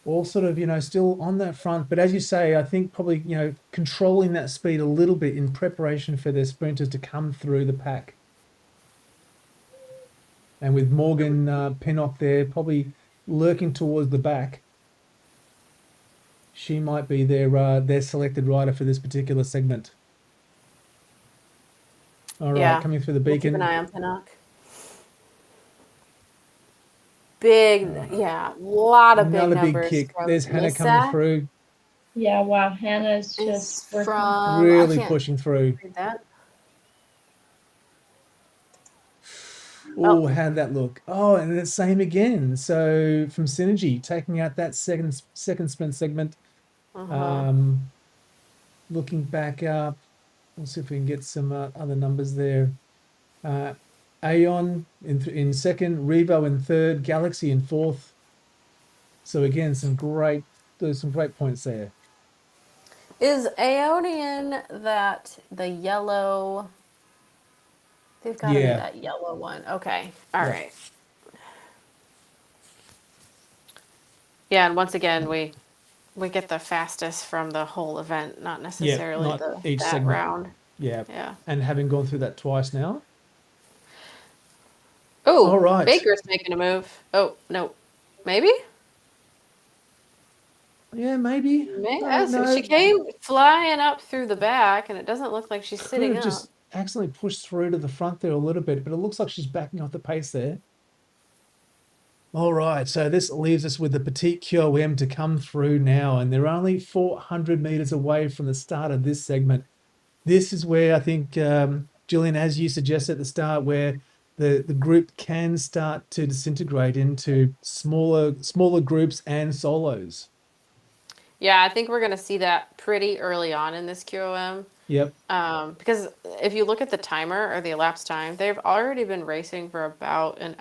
S1: all sort of, still on that front. But as you say, I think probably, controlling that speed a little bit in preparation for their sprinters to come through the pack. And with Morgan Pinnock there, probably lurking towards the back, she might be their selected rider for this particular segment. All right,
S2: Yeah.
S1: coming through the
S2: We'll keep
S1: beacon.
S2: an eye on Pinnock. Big, yeah, a lot of big
S1: Another big
S2: numbers
S1: kick.
S2: from
S1: There's Hannah coming
S2: Lissa.
S1: through,
S3: Yeah, wow, Hannah's
S2: Is
S3: just working.
S2: from I
S1: really
S2: can't
S1: pushing through.
S2: read that.
S1: Oh, how'd that look? Oh, and the same again. So from Synergy, taking out that second sprint segment. Looking back up, we'll see if we can get some other numbers there. Aeon in second, Revo in third, Galaxy in fourth. So again, there's some great points there.
S2: Is Aeonian the yellow? They've got to be
S1: Yeah.
S2: that yellow one. Okay. All
S1: Yeah.
S2: right. Yeah, and once again, we get the fastest from the whole event, not necessarily
S1: not each
S2: that
S1: segment.
S2: round.
S1: Yeah.
S2: Yeah.
S1: And having gone through that twice now.
S2: Oh,
S1: All right.
S2: Baker's making a move. Oh, no. Maybe?
S1: Yeah, maybe. No.
S2: She came flying up through the back, and it doesn't look like she's
S1: Could
S2: sitting
S1: have
S2: up.
S1: just accidentally pushed through to the front there a little bit, but it looks like she's backing off the pace there. All right, so this leaves us with the Petite QOM to come through now, and they're only 400 meters away from the start of this segment. This is where I think, Jillian, as you suggested at the start, where the group can start to disintegrate into smaller groups and solos.
S2: Yeah, I think we're going to see that pretty early on in this QOM.
S1: Yep.
S2: Because if you look at the timer or the elapsed time, they've already been racing for about an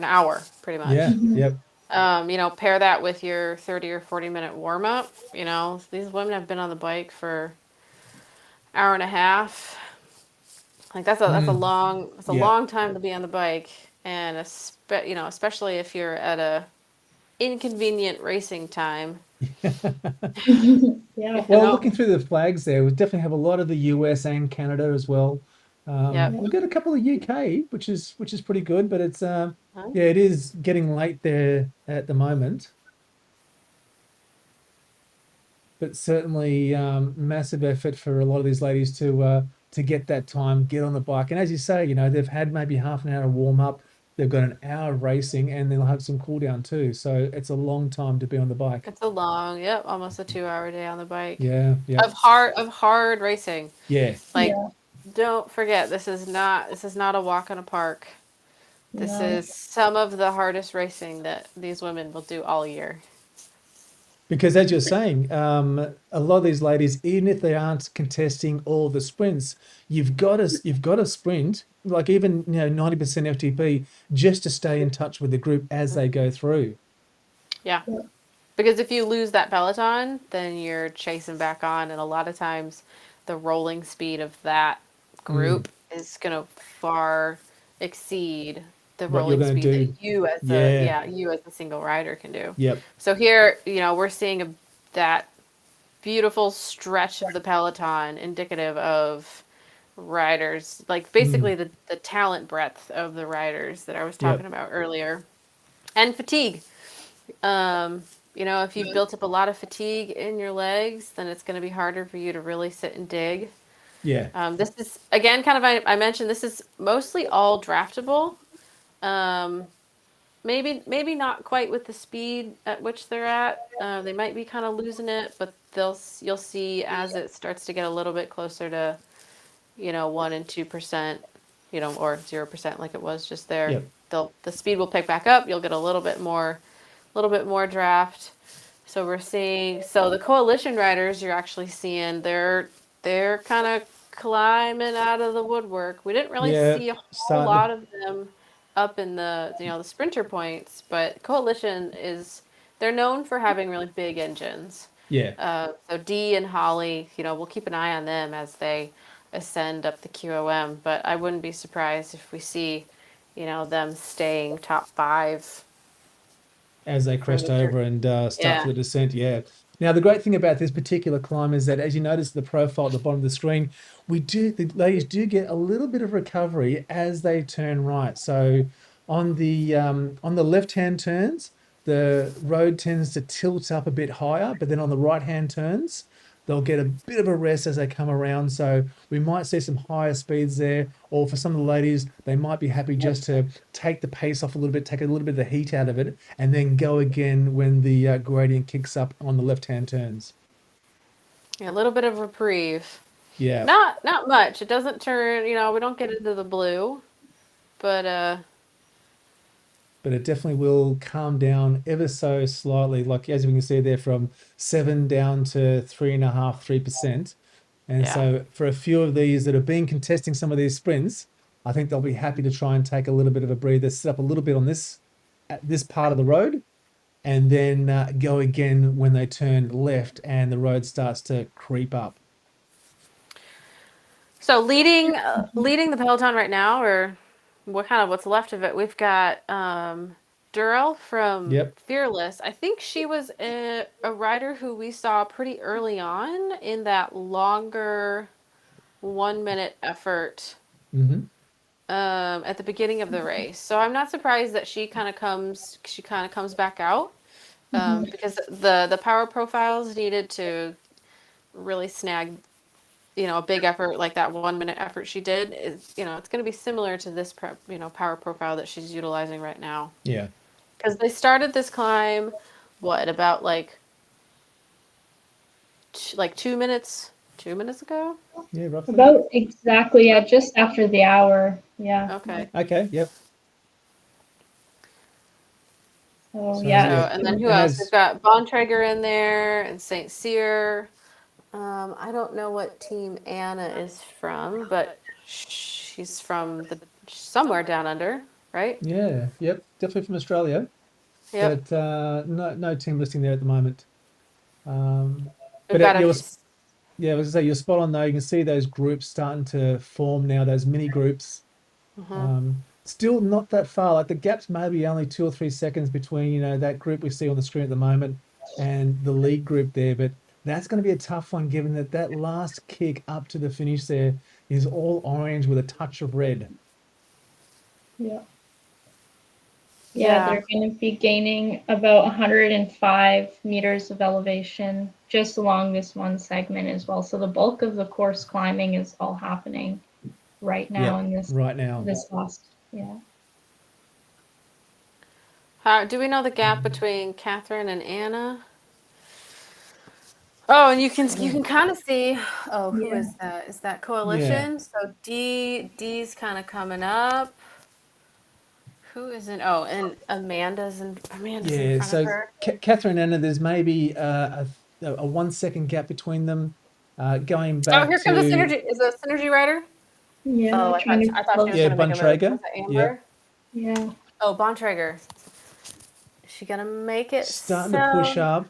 S2: hour, pretty much.
S1: Yeah. Yep.
S2: Pair that with your 30 or 40-minute warm up. These women have been on the bike for an hour and a half. Like that's a long time to be on the bike, and especially if you're at a inconvenient racing time.
S3: Yeah.
S1: Well, looking through the flags there, we definitely have a lot of the US and Canada as well.
S2: Yep.
S1: We've got a couple of UK, which is pretty good, but it's it is getting late there at the moment. But certainly massive effort for a lot of these ladies to get that time, get on the bike. And as you say, they've had maybe half an hour warm up, they've got an hour of racing, and they'll have some cool down too. So it's a long time to be on the bike.
S2: It's almost a 2-hour day on the bike.
S1: Yeah.
S2: Of hard racing.
S1: Yeah.
S2: Don't forget, this is not a walk in a park. This
S3: No.
S2: is some of the hardest racing that these women will do all year.
S1: Because as you're saying, a lot of these ladies, even if they aren't contesting all the sprints, you've got to sprint, like even 90% FTP, just to stay in touch with the group as they go through.
S2: Yeah. Because if you lose that peloton, then you're chasing back on, and a lot of times the rolling speed of that group is going to far exceed the
S1: What you're
S2: rolling
S1: gonna
S2: speed
S1: do.
S2: that you as a single rider can do.
S1: Yep.
S2: So here, we're seeing that beautiful stretch of the peloton indicative of riders, like basically the talent breadth of the riders that I was talking about earlier, and fatigue. If you've built up a lot of fatigue in your legs, then it's going to be harder for you to really sit and dig.
S1: Yeah.
S2: This is, again, kind of, I mentioned this is mostly all draftable. Maybe not quite with the speed at which they're at. They might be kind of losing it, but you'll see as it starts to get a little bit closer to, 1% and 2%, or 0% like it was just there.
S1: Yep.
S2: The speed will pick back up. You'll get a little bit more draft. So we're seeing, the coalition riders, you're actually seeing they're kind of climbing out of the woodwork. We didn't really see a whole lot of them up in the the sprinter points, but coalition they're known for having really big engines.
S1: Yeah.
S2: So Dee and Holly, we'll keep an eye on them as they ascend up the QOM. But I wouldn't be surprised if we see, them staying top 5
S1: as they
S2: for
S1: crest
S2: the
S1: over and start for
S2: Yeah.
S1: the descent. Yeah. Now the great thing about this particular climb is that, as you notice the profile at the bottom of the screen, the ladies do get a little bit of recovery as they turn right. So on the left hand turns, the road tends to tilt up a bit higher, but then on the right hand turns, they'll get a bit of a rest as they come around. So we might see some higher speeds there, or for some of the ladies, they might be happy just to take the pace off a little bit, take a little bit of the heat out of it, and then go again when the gradient kicks up on the left-hand turns.
S2: Yeah, a little bit of reprieve.
S1: Yeah,
S2: Not much. It doesn't turn, we don't get into the blue, but
S1: but it definitely will calm down ever so slightly. Like as we can see there, from 7 down to 3.5%, 3%. And
S2: yeah.
S1: so for a few of these that have been contesting some of these sprints, I think they'll be happy to try and take a little bit of a breather, sit up a little bit on this part of the road, and then go again when they turn left and the road starts to creep up.
S2: So leading the peloton right now, or what's left of it, we've got Durrell from
S1: Yep.
S2: Fearless. I think she was a rider who we saw pretty early on in that longer 1 minute effort
S1: Mm-hmm.
S2: at the beginning of the race. So I'm not surprised that she kind of comes back out because the power profiles needed to really snag a big effort like that 1 minute effort she did is, it's going to be similar to this power profile that she's utilizing right now.
S1: Yeah.
S2: Because they started this climb, about like 2 minutes ago?
S1: Yeah, roughly.
S3: About exactly, yeah, just after the hour. Yeah.
S2: Okay.
S1: Okay. Yep.
S3: So,
S2: So,
S3: yeah.
S2: and then who
S1: And
S2: else? We've got Bontrager in there and St. Cyr. I don't know what team Anna is from, but she's from somewhere down under, right?
S1: Yeah. Yep. Definitely from Australia,
S2: Yep.
S1: but no team listing there at the moment.
S2: We've
S1: But
S2: got
S1: you
S2: a
S1: was yeah, I was gonna say you're spot on though. You can see those groups starting to form now. Those mini groups. Still not that far. Like the gap's maybe only 2 or 3 seconds between that group we see on the screen at the moment and the lead group there. But that's going to be a tough one, given that last kick up to the finish there is all orange with a touch of red.
S3: Yeah.
S2: Yeah.
S3: They're going to be gaining about 105 meters of elevation just along this one segment as well. So the bulk of the course climbing is all happening right now in this
S1: right now.
S3: last. Yeah.
S2: How do we know the gap between Catherine and Anna? Oh, and you can kind of see. Oh, who is that? Is that Coalition?
S1: Yeah.
S2: So D's kind of coming up. Who is in? Oh, and Amanda's in front
S1: So
S2: of her.
S1: Catherine and Anna, there's maybe a 1 second gap between them. Going back
S2: Oh, here comes a
S1: to
S2: Synergy. Is a Synergy rider?
S3: Yeah.
S2: Oh, I thought she was
S1: yeah,
S2: gonna make a move.
S1: Bontrager.
S2: Was it Amber?
S1: Yep.
S3: Yeah.
S2: Oh, Bontrager. Is she gonna make it?
S1: Starting to push up.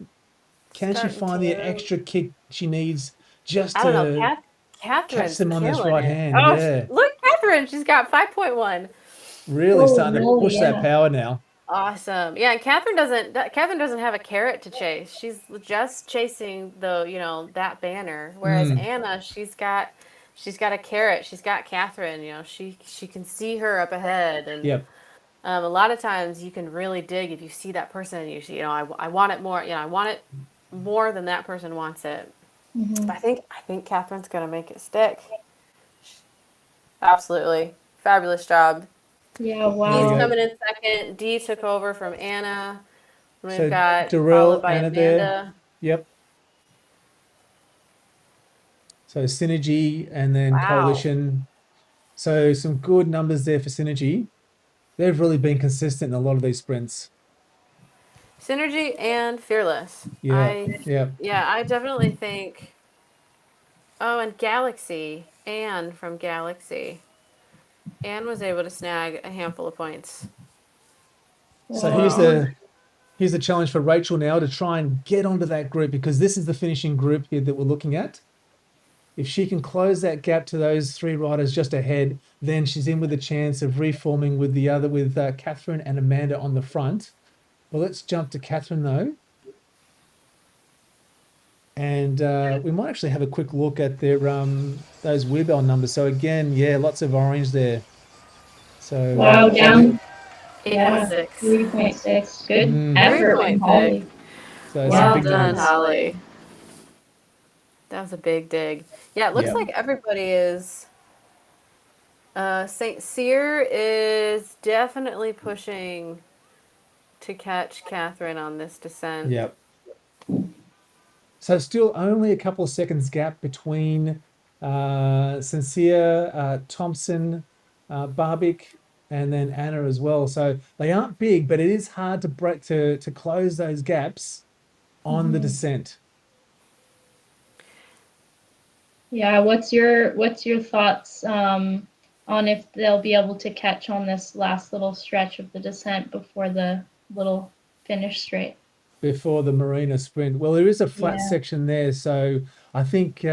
S1: Can she
S2: Starting
S1: find the
S2: to.
S1: extra kick she needs just
S2: I don't know.
S1: to catch
S2: Catherine's
S1: them on this
S2: killing
S1: right
S2: it.
S1: hand?
S2: Oh,
S1: Yeah.
S2: look, Catherine. She's got 5.1.
S1: Really starting to push that
S3: yeah.
S1: power now.
S2: Awesome. Yeah, and Catherine doesn't have a carrot to chase. She's just chasing that banner. Whereas Anna, she's got a carrot. She's got Catherine. She can see her up ahead, and
S1: Yep.
S2: a lot of times you can really dig if you see that person and you see, I want it more. I want it more than that person wants it. But I think Catherine's gonna make it stick. Absolutely fabulous job.
S3: Yeah.
S2: D's
S3: Wow.
S2: coming in second. D took over from Anna. We've
S1: So
S2: got
S1: Darrell,
S2: followed by
S1: Anna
S2: Amanda.
S1: there. Yep. So Synergy and then
S2: Wow.
S1: Coalition. So some good numbers there for Synergy. They've really been consistent in a lot of these sprints.
S2: Synergy and Fearless.
S1: Yeah.
S2: I definitely think. Oh, and Galaxy. Anne from Galaxy. Anne was able to snag a handful of points.
S1: So
S3: Wow.
S1: here's the challenge for Rachel now to try and get onto that group, because this is the finishing group here that we're looking at. If she can close that gap to those three riders just ahead, then she's in with a chance of reforming with the other, with Catherine and Amanda on the front. Well, let's jump to Catherine though. And we might actually have a quick look at their those wheel numbers. So again, yeah, lots of orange there. So
S3: Wow, down.
S2: 8.6.
S3: 3.6. Good
S1: Mm.
S3: effort from
S2: 3.6.
S3: Holly.
S1: so some
S2: Well
S1: big
S2: done,
S1: numbers.
S2: Holly. That was a big dig. Yeah, it looks
S1: Yeah.
S2: like everybody is. St. Cyr is definitely pushing to catch Catherine on this descent.
S1: Yep. So still only a couple of seconds gap between Sincere, Thompson, Barbic, and then Anna as well. So they aren't big, but it is hard to break to close those gaps on the descent.
S3: Yeah, what's your thoughts on if they'll be able to catch on this last little stretch of the descent before the little finish straight?
S1: Before the Marina sprint. Well, there is a flat
S3: Yeah.
S1: section there, so I think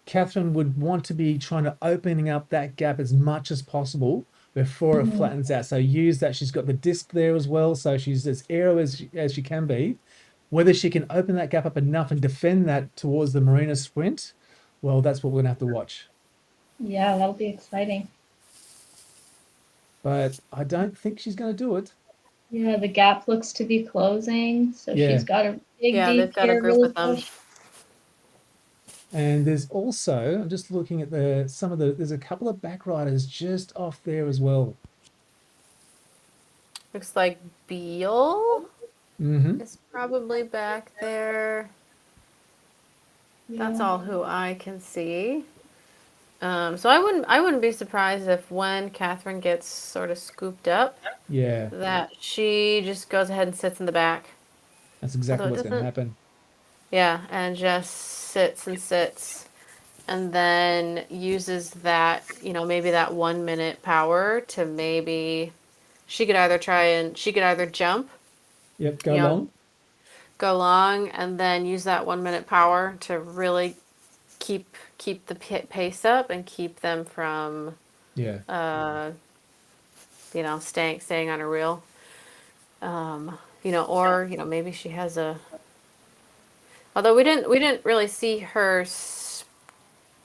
S1: Catherine would want to be trying to opening up that gap as much as possible before it flattens out. So use that. She's got the disc there as well, so she's as aero as she can be. Whether she can open that gap up enough and defend that towards the Marina sprint, well, that's what we're gonna have to watch.
S3: Yeah, that'll be exciting.
S1: But I don't think she's going to do it.
S3: Yeah, the gap looks to be closing, so
S1: Yeah.
S3: she's got a big
S2: Yeah,
S3: deep
S2: they've got a
S3: here,
S2: group
S3: really
S2: with them.
S3: push.
S1: And there's also, I'm just looking at there's a couple of back riders just off there as well.
S2: Looks like Beal
S1: Mm-hmm.
S2: is probably back there. That's
S3: Yeah.
S2: all who I can see. So I wouldn't be surprised if when Catherine gets sort of scooped up,
S1: Yeah,
S2: that she just goes ahead and sits in the back.
S1: that's exactly
S2: Although it
S1: what's going to
S2: doesn't,
S1: happen.
S2: yeah, and just sits, and then uses that, maybe that 1 minute power to maybe she could either jump,
S1: Yep, go
S2: you know,
S1: long.
S2: go long, and then use that 1 minute power to really keep the pace up and keep them from
S1: Yeah,
S2: staying on a reel. Or maybe she has a. Although we didn't really see her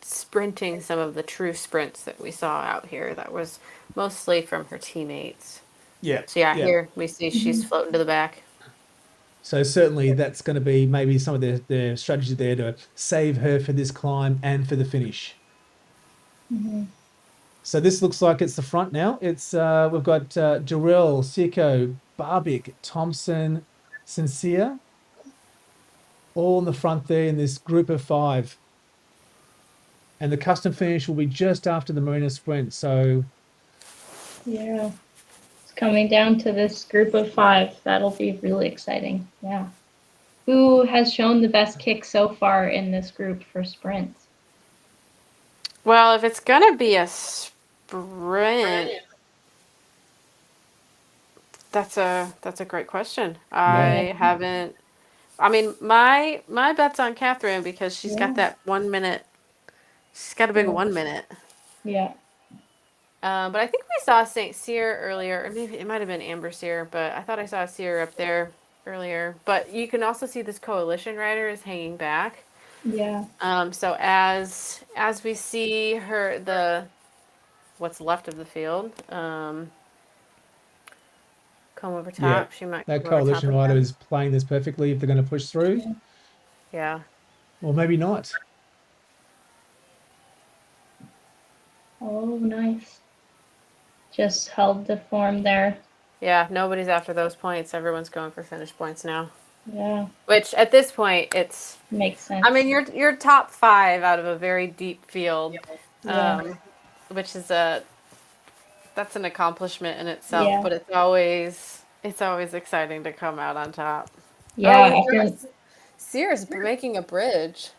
S2: sprinting some of the true sprints that we saw out here. That was mostly from her teammates.
S1: yeah,
S2: So yeah,
S1: yeah.
S2: here we see she's floating to the back.
S1: So certainly that's going to be maybe some of their strategy there to save her for this climb and for the finish. So this looks like it's the front now. It's we've got Jarrell, Siko, Barbic, Thompson, Sincere, all in the front there in this group of 5. And the custom finish will be just after the Marina sprint. So
S3: Yeah. It's coming down to this group of 5. That'll be really exciting. Yeah. Who has shown the best kick so far in this group for sprints?
S2: Well, if it's gonna be a sprint, that's a great question. I haven't. I mean, my bet's on Catherine because she's got that 1 minute. She's got a big 1 minute.
S3: Yeah.
S2: But I think we saw St. Cyr earlier, or maybe it might have been Amber Cyr, but I thought I saw Cyr up there earlier. But you can also see this coalition rider is hanging back.
S3: Yeah.
S2: So as we see what's left of the field, come over top, she might.
S1: that
S2: come over top
S1: coalition
S2: of
S1: rider
S2: them.
S1: is playing this perfectly if they're going to push through.
S2: Yeah.
S1: Or maybe not.
S3: Oh, nice. Just held the form there.
S2: Yeah, nobody's after those points. Everyone's going for finish points now.
S3: Yeah.
S2: Which at this point, it's.
S3: Makes sense.
S2: I mean, you're top 5 out of a very deep field,
S3: Yeah.
S2: which is that's an accomplishment in itself.
S3: Yeah.
S2: But it's always exciting to come out on top.
S3: Yeah.
S2: Oh, Sears making a bridge.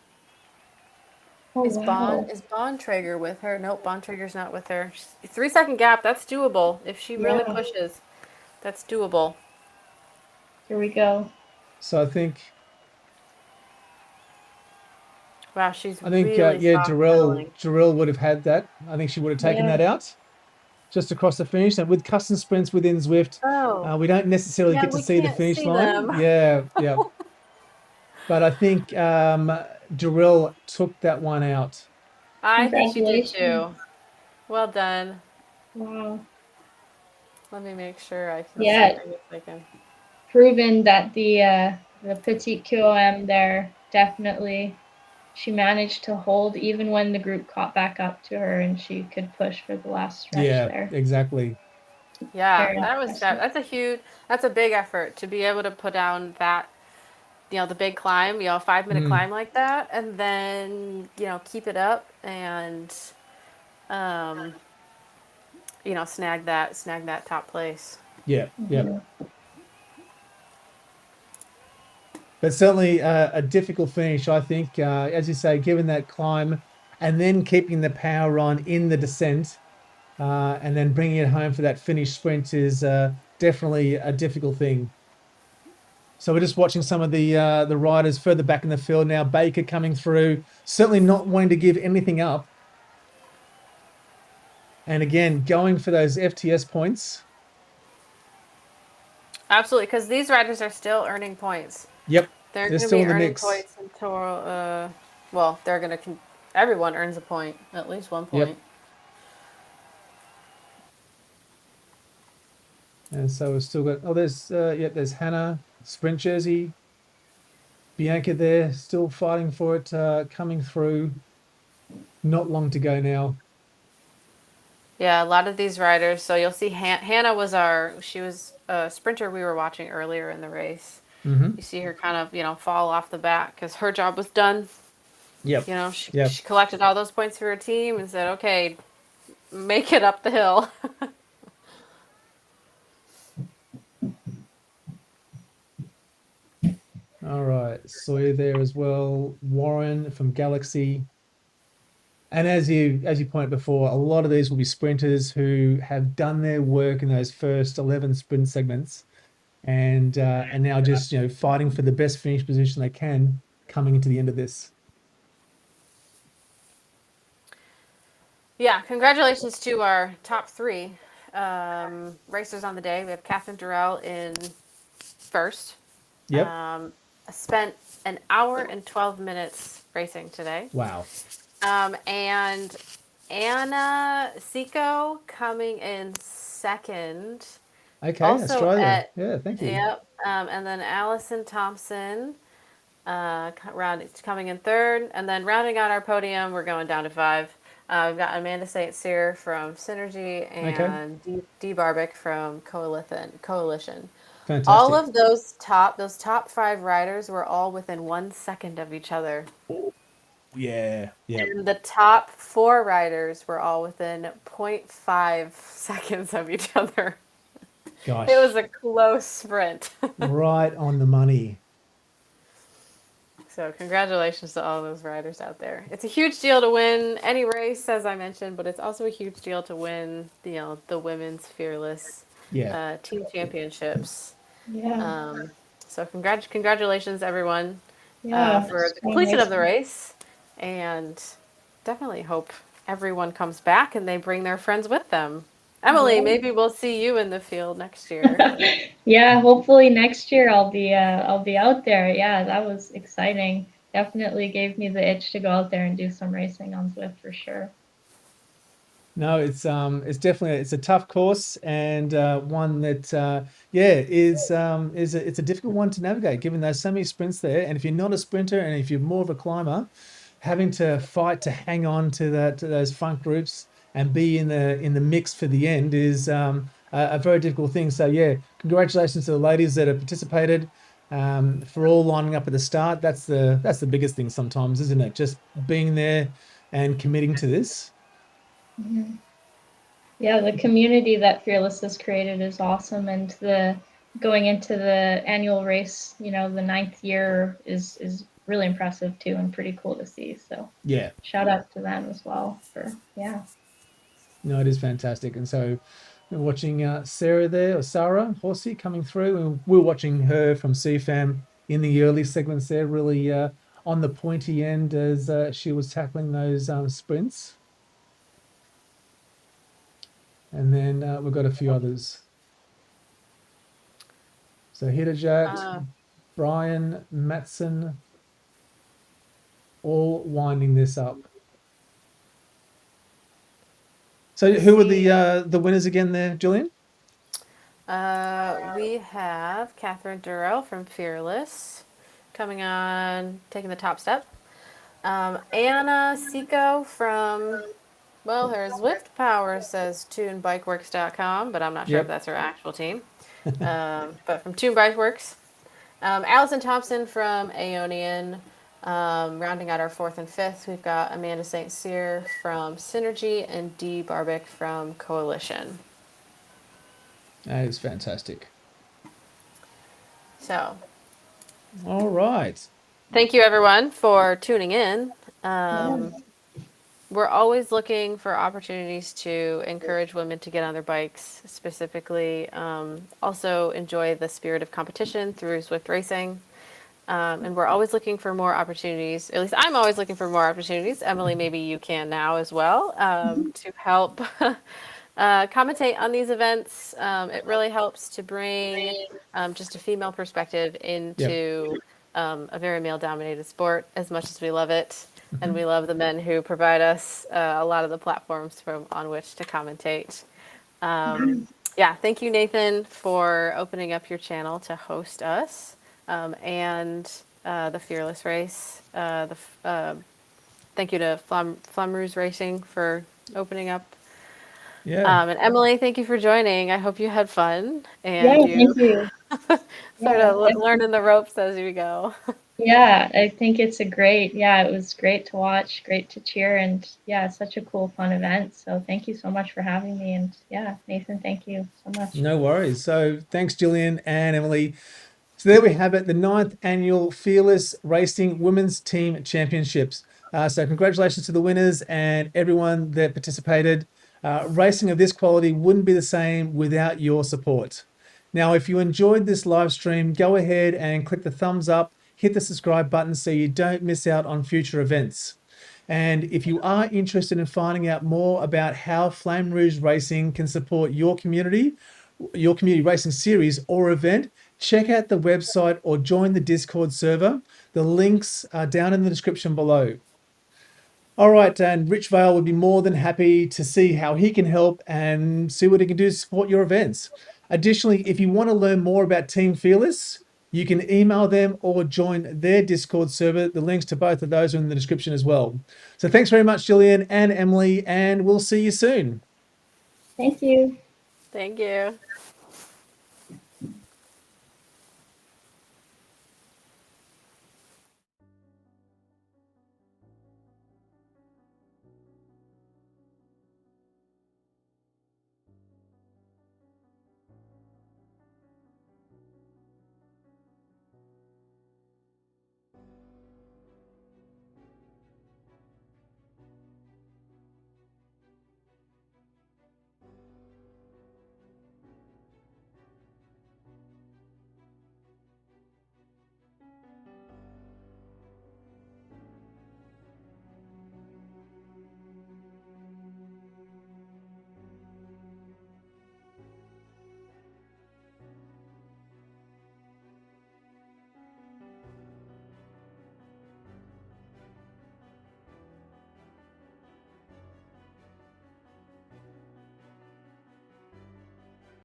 S3: Oh,
S2: Is
S3: wow.
S2: Bontrager with her? Nope, Bontrager's not with her. 3-second gap. That's doable if she really
S3: Yeah.
S2: pushes. That's doable.
S3: Here we go.
S1: So I think
S2: Wow, she's
S1: I think,
S2: really
S1: yeah,
S2: soft pedaling.
S1: Jarell would have had that. I think she would have taken
S3: Yeah.
S1: that out just across the finish. And with custom sprints within Zwift,
S2: Oh,
S1: we don't necessarily
S2: yeah,
S1: get to
S2: we
S1: see the
S2: can't
S1: finish
S2: see
S1: line.
S2: them.
S1: Yeah, yeah. But I think Jarell took that one out.
S2: I think she did
S3: Congratulations.
S2: too. Well done.
S3: Wow.
S2: Let me make sure I can see.
S3: Yeah,
S2: I guess I can.
S3: proven that the petite QOM there definitely she managed to hold even when the group caught back up to her and she could push for the last stretch
S1: Yeah,
S3: there.
S1: exactly.
S2: Yeah,
S3: Very impressive.
S2: that's a big effort to be able to put down that, the big climb, 5 minute
S1: Mm,
S2: climb like that, and then, keep it up and, um, snag that top place.
S1: yeah, yeah.
S3: Mhm.
S1: But certainly a difficult finish, I think. As you say, given that climb and then keeping the power on in the descent, and then bringing it home for that finish sprint is definitely a difficult thing. So we're just watching some of the riders further back in the field now. Baker coming through, certainly not wanting to give anything up, and again going for those FTS points.
S2: Absolutely, because these riders are still earning points.
S1: Yep,
S2: They're
S1: they're
S2: going to
S1: still
S2: be
S1: in the
S2: earning
S1: mix.
S2: points until, well, they're going to, everyone earns a point, at least one
S1: Yep.
S2: point.
S1: And so we've still got, there's Hannah, sprint jersey, Bianca there, still fighting for it, coming through. Not long to go now.
S2: Yeah, a lot of these riders. So you'll see Hannah she was a sprinter we were watching earlier in the race.
S1: Mm-hmm.
S2: You see her kind of, fall off the back because her job was done.
S1: Yep.
S2: She,
S1: Yep.
S2: she collected all those points for her team and said, okay, make it up the hill.
S1: All right. Sawyer there as well. Warren from Galaxy. And as you pointed before, a lot of these will be sprinters who have done their work in those first 11 sprint segments and now just fighting for the best finish position they can coming into the end of this.
S2: Yeah, congratulations to our top three racers on the day. We have Catherine Durrell in first.
S1: Yep.
S2: Spent an hour and 12 minutes racing today.
S1: Wow.
S2: And Anna Seco coming in second.
S1: Okay,
S2: Also
S1: Australia. Yeah, thank you.
S2: yep. And then Allison Thompson coming in third. And then rounding out our podium, we're going down to five. We've got Amanda St. Cyr from Synergy
S1: Okay,
S2: and D. Barbic from Coalition. All
S1: fantastic.
S2: of those top five riders were all within 1 second of each other.
S1: Yeah, yeah.
S2: And the top four riders were all within 0.5 seconds of each other.
S1: Gosh,
S2: It was a close sprint.
S1: right on the money.
S2: So congratulations to all those riders out there. It's a huge deal to win any race, as I mentioned, but it's also a huge deal to win, the women's fearless
S1: Yeah.
S2: team championships.
S3: Yeah.
S2: So congratulations, everyone,
S3: Yeah.
S2: for the
S3: Strong
S2: completion of the
S3: racing.
S2: race, and definitely hope everyone comes back and they bring their friends with them. Emily,
S3: Yeah.
S2: maybe we'll see you in the field next year.
S3: Yeah, hopefully next year I'll be out there. Yeah, that was exciting. Definitely gave me the itch to go out there and do some racing on Zwift for sure.
S1: No, it's definitely it's a tough course and one that it's a difficult one to navigate given there's so many sprints there. And if you're not a sprinter and if you're more of a climber, having to fight to hang on to those front groups and be in the mix for the end is a very difficult thing. So yeah, congratulations to the ladies that have participated. For all lining up at the start. That's the biggest thing sometimes, isn't it? Just being there and committing to this.
S3: Mhm. Yeah, the community that Fearless has created is awesome, and the going into the annual race, the ninth year is really impressive too, and pretty cool to see. So
S1: Yeah.
S3: shout out to them as well for yeah.
S1: No, it is fantastic. And so we're watching Sarah there, or Sarah Horsey coming through, and we're watching her from CFAM in the early segments there, really on the pointy end as she was tackling those sprints. And then we've got a few others. So Hidajat, Brian, Matson, all winding this up. So who were the winners again there, Jillian?
S2: We have Catherine Durrell from Fearless coming on, taking the top step. Anna Seco from, well, her Zwift Power says tunebikeworks.com, but I'm not sure if that's her actual team. But from Tune Bikeworks. Allison Thompson from Aeonian. Rounding out our fourth and fifth, we've got Amanda St. Cyr from Synergy and Dee Barbic from Coalition.
S1: That is fantastic.
S2: So,
S1: all right.
S2: Thank you, everyone, for tuning in. We're always looking for opportunities to encourage women to get on their bikes, specifically. Also enjoy the spirit of competition through Zwift Racing. And we're always looking for more opportunities. At least I'm always looking for more opportunities. Emily, maybe you can now as well, to help commentate on these events. It really helps to bring just a female perspective into a very male-dominated sport, as much as we love it. And we love the men who provide us a lot of the platforms on which to commentate. Thank you, Nathan, for opening up your channel to host us and the Fearless Race. Thank you to Flamme Rouge Racing for opening up. And Emily, thank you for joining. I hope you had fun and
S3: thank you.
S2: Sort of learning the ropes as you go.
S3: Yeah, I think it's it was great to watch, great to cheer, and such a cool, fun event. So thank you so much for having me. And Nathan, thank you so much.
S1: No worries. So thanks, Jillian and Emily. So there we have it, the 9th annual Fearless Racing Women's Team Championships. So congratulations to the winners and everyone that participated. Racing of this quality wouldn't be the same without your support. Now, if you enjoyed this live stream, go ahead and click the thumbs up, hit the subscribe button so you don't miss out on future events. And if you are interested in finding out more about how Flamme Rouge Racing can support your community racing series or event, check out the website or join the Discord server. The links are down in the description below. All right, and Rich Vale would be more than happy to see how he can help and see what he can do to support your events. Additionally, if you want to learn more about Team Fearless, you can email them or join their Discord server. The links to both of those are in the description as well. So thanks very much, Jillian and Emily, and we'll see you soon.
S3: Thank you.
S2: Thank you.